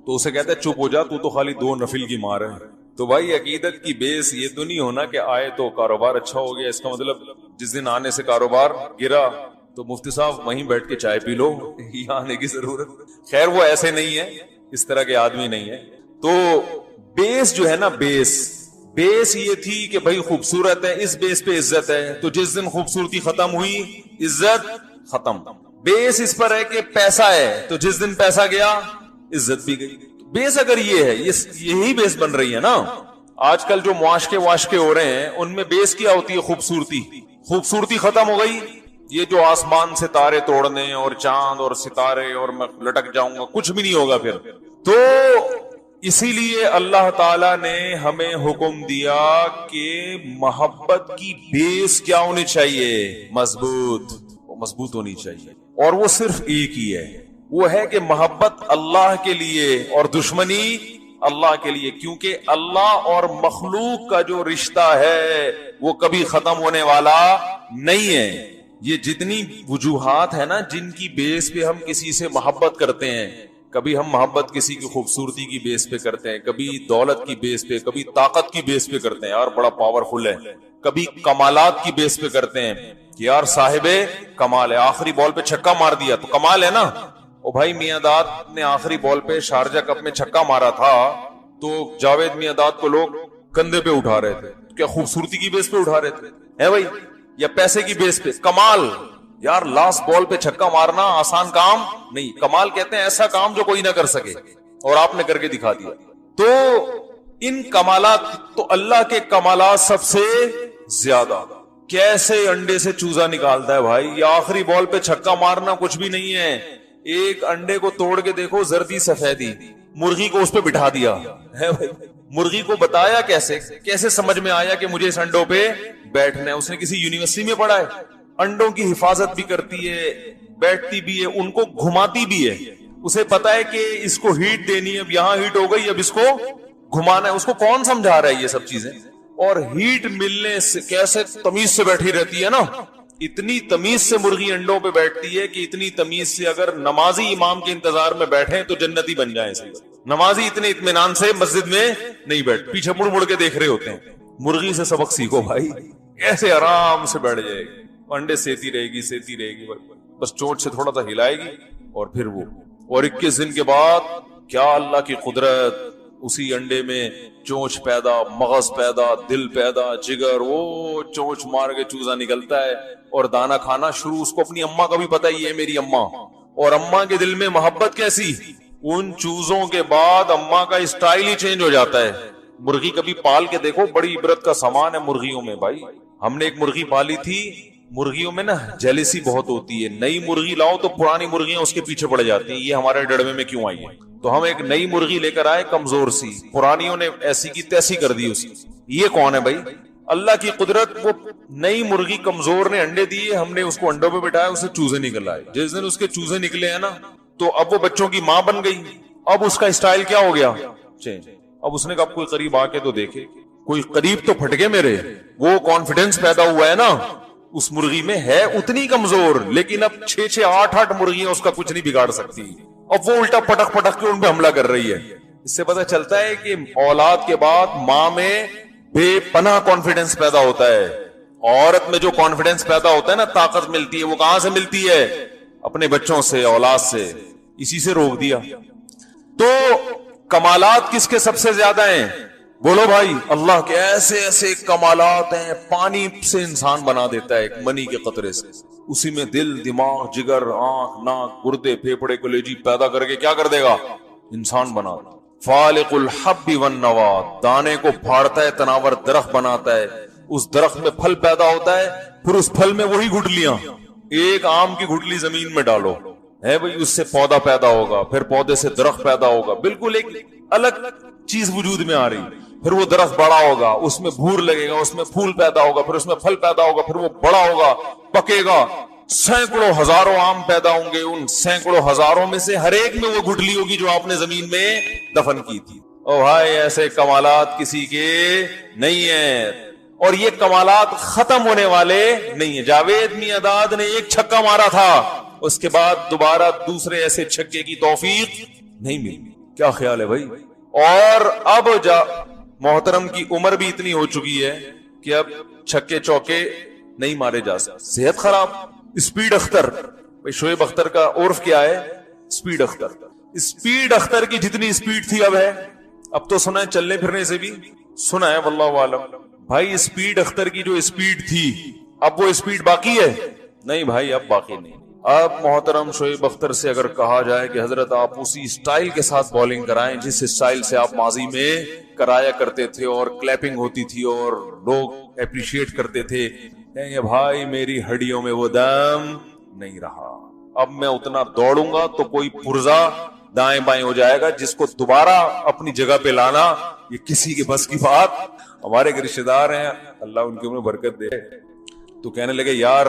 تو اسے کہتے چپ ہو جا, تو خالی 2 نفل کی مار ہے. تو بھائی عقیدت کی بیس یہ تو نہیں ہونا کہ آئے تو کاروبار اچھا ہو گیا, اس کا مطلب جس دن آنے سے کاروبار گرا تو مفتی صاحب وہیں بیٹھ کے چائے پی لو, یہاں آنے کی ضرورت. خیر وہ ایسے نہیں ہے, اس طرح کے آدمی نہیں ہے. تو بیس جو ہے نا, بیس یہ تھی کہ بھائی خوبصورت ہے, اس بیس پہ عزت ہے. تو جس دن خوبصورتی ختم ہوئی عزت ختم. بیس اس پر ہے کہ پیسہ ہے, تو جس دن پیسہ گیا عزت بھی گئی. بیس اگر یہ ہے, یہی بیس بن رہی ہے نا. آج کل جو واشکے ہو رہے ہیں ان میں بیس کیا ہوتی ہے؟ خوبصورتی ختم ہو گئی. یہ جو آسمان سے تارے توڑنے اور چاند اور ستارے اور میں لٹک جاؤں گا, کچھ بھی نہیں ہوگا پھر. تو اسی لیے اللہ تعالی نے ہمیں حکم دیا کہ محبت کی بیس کیا ہونی چاہیے؟ مضبوط ہونی چاہیے. اور وہ صرف ایک ہی ہے, وہ ہے کہ محبت اللہ کے لیے اور دشمنی اللہ کے لیے. کیونکہ اللہ اور مخلوق کا جو رشتہ ہے وہ کبھی ختم ہونے والا نہیں ہے. یہ جتنی وجوہات ہے نا جن کی بیس پہ ہم کسی سے محبت کرتے ہیں, کبھی ہم محبت کسی کی خوبصورتی کی بیس پہ کرتے ہیں, کبھی دولت کی بیس پہ, کبھی طاقت کی بیس پہ کرتے ہیں, یار بڑا پاورفل ہے, کبھی کمالات کی بیس پہ کرتے ہیں کہ یار صاحب کمال ہے, آخری بال پہ چھکا مار دیا تو کمال ہے نا. او بھائی میاں داد نے آخری بال پہ شارجہ کپ میں چھکا مارا تھا تو جاوید میاں داد کو لوگ کندھے پہ اٹھا رہے تھے. کیا خوبصورتی کی بیس پہ اٹھا رہے تھے ہے بھائی, یا پیسے کی بیس پہ؟ کمال یار لاسٹ بال پہ چھکا مارنا آسان کام نہیں. کمال کہتے ہیں ایسا کام جو کوئی نہ کر سکے, اور آپ نے کر کے دکھا دیا. تو ان کمالات, تو اللہ کے کمالات سب سے زیادہ. کیسے انڈے سے چوزا نکالتا ہے بھائی, یہ آخری بال پہ چھکا مارنا کچھ بھی نہیں ہے. ایک انڈے کو توڑ کے دیکھو, زردی سفیدی, مرغی کو اس پہ بٹھا دیا ہے بھائی. مرغی کو بتایا کیسے سمجھ میں آیا کہ مجھے اس انڈوں پہ بیٹھنا ہے؟ اس نے کسی یونیورسٹی میں پڑھا ہے؟ انڈوں کی حفاظت بھی کرتی ہے, بیٹھتی بھی ہے, ان کو گھماتی بھی ہے. اسے پتا ہے کہ اس کو ہیٹ دینی ہے, اب یہاں ہیٹ ہو گئی, اب اس کو گھمانا ہے. اس کو کون سمجھا رہا ہے یہ سب چیزیں؟ اور ہیٹ ملنے سے کیسے تمیز سے بیٹھی رہتی ہے نا. اتنی تمیز سے مرغی انڈوں پہ بیٹھتی ہے کہ اتنی تمیز سے اگر نمازی امام کے انتظار میں بیٹھے تو جنتی بن جائیں. نمازی اتنے اطمینان سے مسجد میں نہیں بیٹھ, پیچھے مڑ کے دیکھ رہے ہوتے ہیں. مرغی سے سبق سیکھو بھائی, ایسے آرام سے بیٹھ جائے گی, انڈے سیتی رہے گی, بس چونچ سے تھوڑا سا ہلائے گی اور پھر وہ. اور 21 دن کے بعد کیا اللہ کی قدرت, اسی انڈے میں چونچ پیدا, مغز پیدا, دل پیدا, جگر, وہ چونچ مار کے چوزا نکلتا ہے اور دانا کھانا شروع. اس کو اپنی اماں کا بھی پتا ہی ہے میری اماں, اور اماں کے دل میں محبت کیسی. ان چوزوں کے بعد اماں کا اسٹائل ہی چینج ہو جاتا ہے. مرغی کبھی پال کے دیکھو, بڑی عبرت کا سامان ہے مرغیوں میں بھائی. ہم نے ایک مرغی پالی تھی, مرغیوں میں نا جیلسی بہت ہوتی ہے. نئی مرغی لاؤ تو پرانی مرغیاں اس کے پیچھے پڑ جاتی ہیں, یہ ہمارے ڈڑوے میں کیوں آئی ہیں. تو ہم ایک نئی مرغی لے کر آئے, کمزور سی, پرانیوں نے ایسی کی تیسی کر دی اس. یہ کون ہے بھائی؟ اللہ کی قدرت. وہ نئی مرغی کمزور نے انڈے دیے, ہم نے اس کو انڈوں پہ بٹھایا, اسے چوزے نکل آئے. جس دن اس کے چوزے نکلے ہیں نا, تو اب وہ بچوں کی ماں بن گئی. اب اس کا اسٹائل کیا ہو گیا؟ چینج. اب اس نے کہا کوئی قریب آ کے تو دیکھے, کوئی قریب تو پھٹکے میرے. وہ کانفیڈنس پیدا ہوا ہے نا اس مرغی میں, ہے اتنی کمزور, لیکن اب 6-8 مرغیاں اس کا کچھ نہیں بگاڑ سکتی. اب وہ الٹا پٹک کے ان پہ حملہ کر رہی ہے. اس سے پتہ چلتا ہے کہ اولاد کے بعد ماں میں بے پناہ کانفیڈنس پیدا ہوتا ہے. عورت میں جو کانفیڈنس پیدا ہوتا ہے نا, طاقت ملتی ہے, وہ کہاں سے ملتی ہے؟ اپنے بچوں سے, اولاد سے. اسی سے روک دیا. تو کمالات کس کے سب سے زیادہ ہیں؟ بولو بھائی, اللہ کے ایسے ایسے کمالات ہیں. پانی سے انسان بنا دیتا ہے ایک منی کے قطرے سے, اسی میں دل, دماغ, جگر, آنکھ, ناک, گردے, پھیپھڑے, کلیجی پیدا کر کے کیا کر دے گا؟ انسان بنا. فالق الحب والنوى, دانے کو پھاڑتا ہے, تناور درخت بناتا ہے, اس درخت میں پھل پیدا ہوتا ہے, پھر اس پھل میں وہی گٹلیاں, ایک آم کی گٹلی زمین میں ڈالو ہے بھئی, اس سے پودا پیدا ہوگا, پھر پودے سے درخت پیدا ہوگا, بالکل ایک الگ چیز وجود میں آ رہی. پھر وہ درخت بڑا ہوگا, اس میں بھور لگے گا, اس میں پھول پیدا ہوگا, پھر اس میں پھل پیدا ہوگا, پھر وہ بڑا ہوگا, پکے گا, سینکڑوں ہزاروں آم پیدا ہوں گے, ان سینکڑوں ہزاروں میں سے ہر ایک میں وہ گٹلی ہوگی جو آپ نے زمین میں دفن کی تھی. او بھائی, ایسے کمالات کسی کے نہیں ہیں, اور یہ کمالات ختم ہونے والے نہیں ہیں. جاوید میاں داد نے ایک چھکا مارا تھا, اس کے بعد دوبارہ دوسرے ایسے چھکے کی توفیق نہیں ملی. کیا خیال ہے بھائی؟ اور اب محترم کی عمر بھی اتنی ہو چکی ہے کہ اب چھکے چوکے نہیں مارے جا سکتے. صحت خراب, اسپیڈ اختر, بھائی شعیب اختر کا عرف کیا ہے؟ اسپیڈ اختر. اسپیڈ اختر کی جتنی اسپیڈ تھی اب ہے, اب تو سنا ہے چلنے پھرنے سے بھی سنا ہے, واللہ عالم. بھائی اسپیڈ اختر کی جو اسپیڈ تھی, اب وہ اسپیڈ باقی ہے؟ نہیں بھائی, اب باقی نہیں. اب محترم شعیب اختر سے اگر کہا جائے کہ حضرت آپ اسی اسٹائل کے ساتھ بولنگ کرائیں جس اسٹائل سے آپ ماضی میں کرایا کرتے تھے, اور کلیپنگ ہوتی تھی اور لوگ اپریشیٹ کرتے تھے, کہیں گے بھائی میری ہڈیوں میں وہ دم نہیں رہا, اب میں اتنا دوڑوں گا تو کوئی پرزا دائیں بائیں ہو جائے گا, جس کو دوبارہ اپنی جگہ پہ لانا یہ کسی کے بس کی بات. ہمارے ایک رشتے دار ہیں, اللہ ان کی عمر برکت دے, تو کہنے لگے یار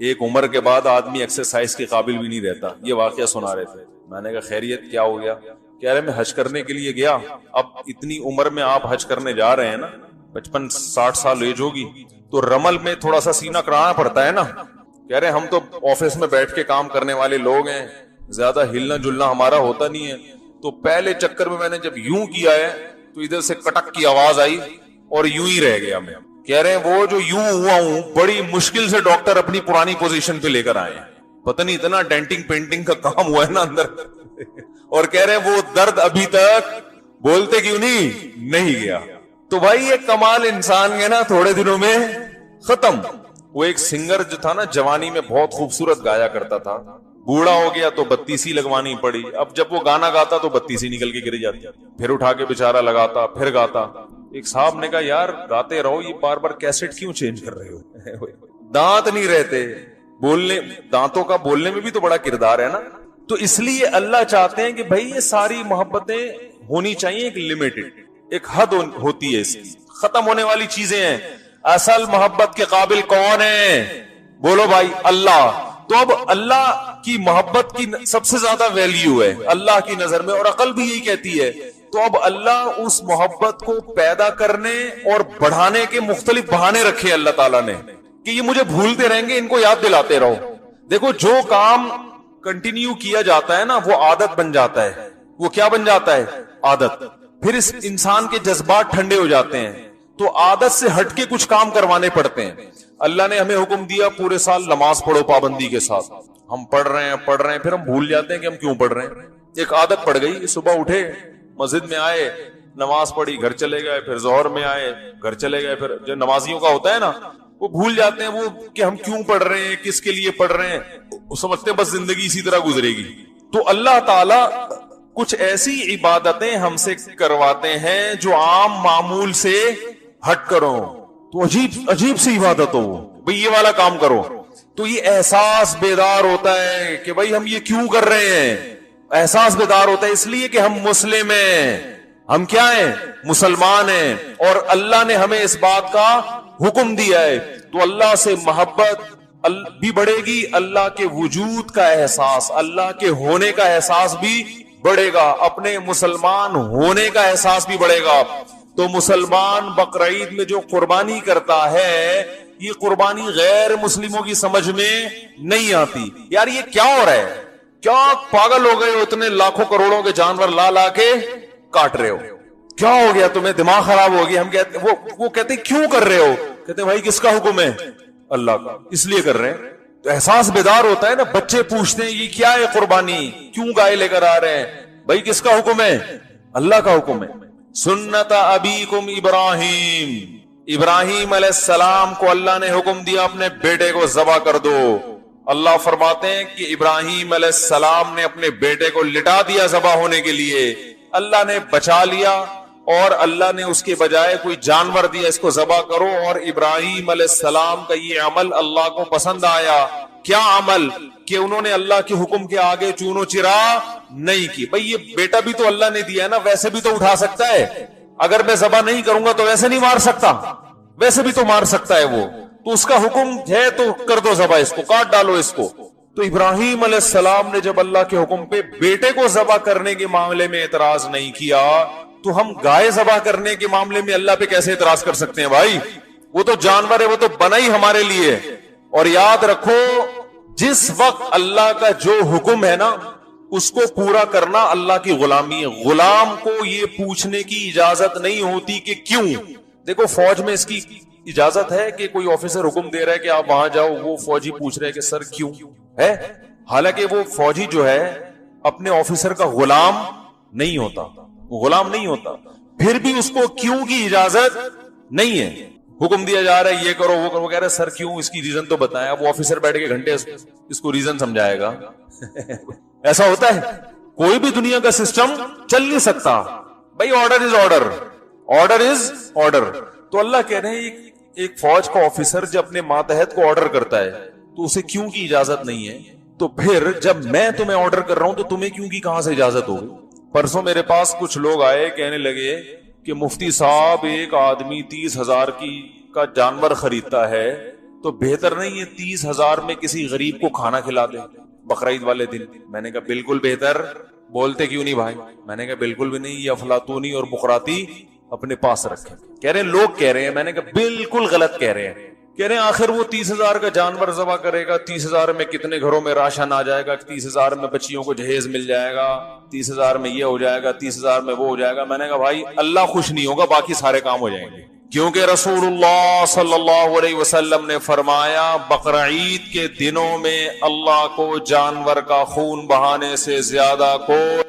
ایک عمر کے بعد آدمی ایکسرسائز کے قابل بھی نہیں رہتا. یہ واقعہ سنا رہے تھے. میں نے کہا خیریت کیا ہو گیا؟ کہہ رہے میں حج کرنے کے لیے گیا, اب اتنی عمر میں آپ حج کرنے جا رہے ہیں نا, 55-60 سال ایج ہوگی, تو رمل میں تھوڑا سا سینہ کرانا پڑتا ہے نا. کہہ رہے ہم تو آفس میں بیٹھ کے کام کرنے والے لوگ ہیں, زیادہ ہلنا جلنا ہمارا ہوتا نہیں ہے, تو پہلے چکر میں نے جب یوں کیا ہے تو ادھر سے کٹک کی آواز آئی اور یوں ہی رہ گیا میں. کہہ رہے ہیں وہ جو یوں ہوا ہوں بڑی مشکل سے ڈاکٹر اپنی پرانی پوزیشن پہ لے کر آئے ہیں, پتہ نہیں اتنا ڈینٹنگ پینٹنگ کا کام ہوا ہے نا اندر, اور کہہ رہے ہیں وہ درد ابھی تک بولتے کیوں نہیں گیا. تو بھائی یہ کمال انسان کے نا تھوڑے دنوں میں ختم. وہ ایک سنگر جو تھا نا جوانی میں بہت خوبصورت گایا کرتا تھا, بوڑھا ہو گیا تو بتیسی لگوانی پڑی. اب جب وہ گانا گاتا تو بتیسی نکل کے گر جاتی, پھر اٹھا کے بیچارہ لگاتا, پھر گاتا. ایک صاحب نے کہا یار گاتے رہو, یہ بار بار کیسٹ کیوں چینج کر رہے ہو؟ دانت نہیں رہتے بولنے, دانتوں کا بولنے میں بھی تو بڑا کردار ہے نا. تو اس لیے اللہ چاہتے ہیں کہ بھائی یہ ساری محبتیں ہونی چاہیے, ایک لمیٹڈ, ایک حد ہوتی ہے اس کی, ختم ہونے والی چیزیں ہیں. اصل محبت کے قابل کون ہے؟ بولو بھائی اللہ. تو اب اللہ کی محبت کی سب سے زیادہ ویلیو ہے اللہ کی نظر میں, اور عقل بھی یہی کہتی ہے. تو اب اللہ اس محبت کو پیدا کرنے اور بڑھانے کے مختلف بہانے رکھے اللہ تعالیٰ نے, کہ یہ مجھے بھولتے رہیں گے, ان کو یاد دلاتے رہو. دیکھو جو کام کنٹینیو کیا جاتا ہے نا وہ عادت بن جاتا ہے. وہ کیا بن جاتا ہے؟ عادت. پھر اس انسان کے جذبات ٹھنڈے ہو جاتے ہیں, تو عادت سے ہٹ کے کچھ کام کروانے پڑتے ہیں. اللہ نے ہمیں حکم دیا پورے سال نماز پڑھو پابندی کے ساتھ, ہم پڑھ رہے ہیں پھر ہم بھول جاتے ہیں کہ ہم کیوں پڑھ رہے ہیں. ایک عادت پڑ گئی, صبح اٹھے مسجد میں آئے, نماز پڑھی, گھر چلے گئے, پھر ظہر میں آئے, گھر چلے گئے. پھر جو نمازیوں کا ہوتا ہے نا وہ بھول جاتے ہیں وہ کہ ہم کیوں پڑھ رہے ہیں, کس کے لیے پڑھ رہے ہیں, وہ سمجھتے ہیں بس زندگی اسی طرح گزرے گی. تو اللہ تعالی کچھ ایسی عبادتیں ہم سے کرواتے ہیں جو عام معمول سے ہٹ کرو, تو عجیب سی عبادت ہو, بھئی یہ والا کام کرو. تو یہ احساس بیدار ہوتا ہے کہ بھئی ہم یہ کیوں کر رہے ہیں. احساس بیدار ہوتا ہے اس لیے کہ ہم مسلم ہیں, ہم کیا ہیں؟ مسلمان ہیں, اور اللہ نے ہمیں اس بات کا حکم دیا ہے. تو اللہ سے محبت بھی بڑھے گی, اللہ کے وجود کا احساس, اللہ کے ہونے کا احساس بھی بڑھے گا, اپنے مسلمان ہونے کا احساس بھی بڑھے گا. تو مسلمان بقرعید میں جو قربانی کرتا ہے, یہ قربانی غیر مسلموں کی سمجھ میں نہیں آتی. یار یہ کیا ہو رہا ہے, کیا پاگل ہو گئے ہو, اتنے لاکھوں کروڑوں کے جانور لا کے کاٹ رہے ہو, کیا ہو گیا تمہیں, دماغ خراب ہو گیا. ہم کہتے وہ کہتے کیوں کر رہے ہو, کہتے بھائی کس کا حکم ہے؟ اللہ کا, اس لیے کر رہے ہیں. تو احساس بیدار ہوتا ہے نا. بچے پوچھتے ہیں یہ کیا ہے قربانی, کیوں گائے لے کر آ رہے ہیں؟ بھائی کس کا حکم ہے؟ اللہ کا حکم ہے. سنت ابیکم ابراہیم, ابراہیم علیہ السلام کو اللہ نے حکم دیا اپنے بیٹے کو ذبح کر دو. اللہ فرماتے ہیں کہ ابراہیم علیہ السلام نے اپنے بیٹے کو لٹا دیا ذبح ہونے کے لیے, اللہ نے بچا لیا اور اللہ نے اس کے بجائے کوئی جانور دیا اس کو ذبح کرو. اور ابراہیم علیہ السلام کا یہ عمل اللہ کو پسند آیا. کیا عمل؟ کہ انہوں نے اللہ کے حکم کے آگے چونو چرا نہیں کی. بھئی یہ بیٹا بھی تو اللہ نے دیا ہے نا, ویسے بھی تو اٹھا سکتا ہے. اگر میں ذبح نہیں کروں گا تو ویسے نہیں مار سکتا, ویسے بھی تو مار سکتا ہے وہ, تو اس کا حکم ہے تو کر دو ذبح, اس کو کاٹ ڈالو اس کو. تو ابراہیم علیہ السلام نے جب اللہ کے حکم پہ بیٹے کو ذبح کرنے کے معاملے میں اعتراض نہیں کیا, تو ہم گائے ذبح کرنے کے معاملے میں اللہ پہ کیسے اعتراض کر سکتے ہیں بھائی؟ وہ تو جانور ہے, وہ تو بنا ہی ہمارے لیے. اور یاد رکھو جس وقت اللہ کا جو حکم ہے نا اس کو پورا کرنا اللہ کی غلامی ہے. غلام کو یہ پوچھنے کی اجازت نہیں ہوتی کہ کیوں. دیکھو فوج میں اس کی اجازت ہے کہ کوئی آفیسر حکم دے رہا ہے کہ آپ وہاں جاؤ, وہ فوجی پوچھ رہے کہ سر کیوں ہے, حالانکہ وہ فوجی جو ہے اپنے آفیسر کا غلام نہیں ہوتا, غلام نہیں ہوتا, پھر بھی اس کو کیوں کی اجازت نہیں ہے. حکم دیا جا رہا ہے یہ کرو وہ کرو, کہہ رہے سر کیوں, اس کی ریزن تو بتائیں. اب وہ آفیسر بیٹھ کے گھنٹے اس کو ریزن سمجھائے گا. ایسا ہوتا ہے؟ کوئی بھی دنیا کا سسٹم چل نہیں سکتا بھائی. Order is order, order is order. تو اللہ کہہ رہے ہیں ایک فوج کا آفیسر جب اپنے ماتحت کو آرڈر کرتا ہے تو اسے کیوں کی اجازت نہیں ہے, تو پھر جب میں تمہیں آرڈر کر رہا ہوں تو تمہیں کیوں کی کہاں سے اجازت ہوگی؟ پرسوں میرے پاس کچھ لوگ آئے, کہنے لگے کہ مفتی صاحب ایک آدمی 30,000 کا جانور خریدتا ہے تو بہتر نہیں ہے 30,000 میں کسی غریب کو کھانا کھلا دے بقرعید والے دن. میں نے کہا بالکل بہتر. بولتے کیوں نہیں بھائی؟ میں نے کہا بالکل بھی نہیں, یہ افلاطونی اور بقراتی اپنے پاس رکھیں. کہہ رہے ہیں لوگ کہہ رہے ہیں. میں نے کہا بالکل غلط کہہ رہے ہیں. کہہ رہے ہیں آخر وہ 30,000 کا جانور ذبح کرے گا, 30,000 میں کتنے گھروں میں راشن آ جائے گا, 30,000 میں بچیوں کو جہیز مل جائے گا, 30,000 میں یہ ہو جائے گا, 30,000 میں وہ ہو جائے گا. میں نے کہا بھائی اللہ خوش نہیں ہوگا, باقی سارے کام ہو جائیں گے. کیونکہ رسول اللہ صلی اللہ علیہ وسلم نے فرمایا بقرعید کے دنوں میں اللہ کو جانور کا خون بہانے سے زیادہ کوئی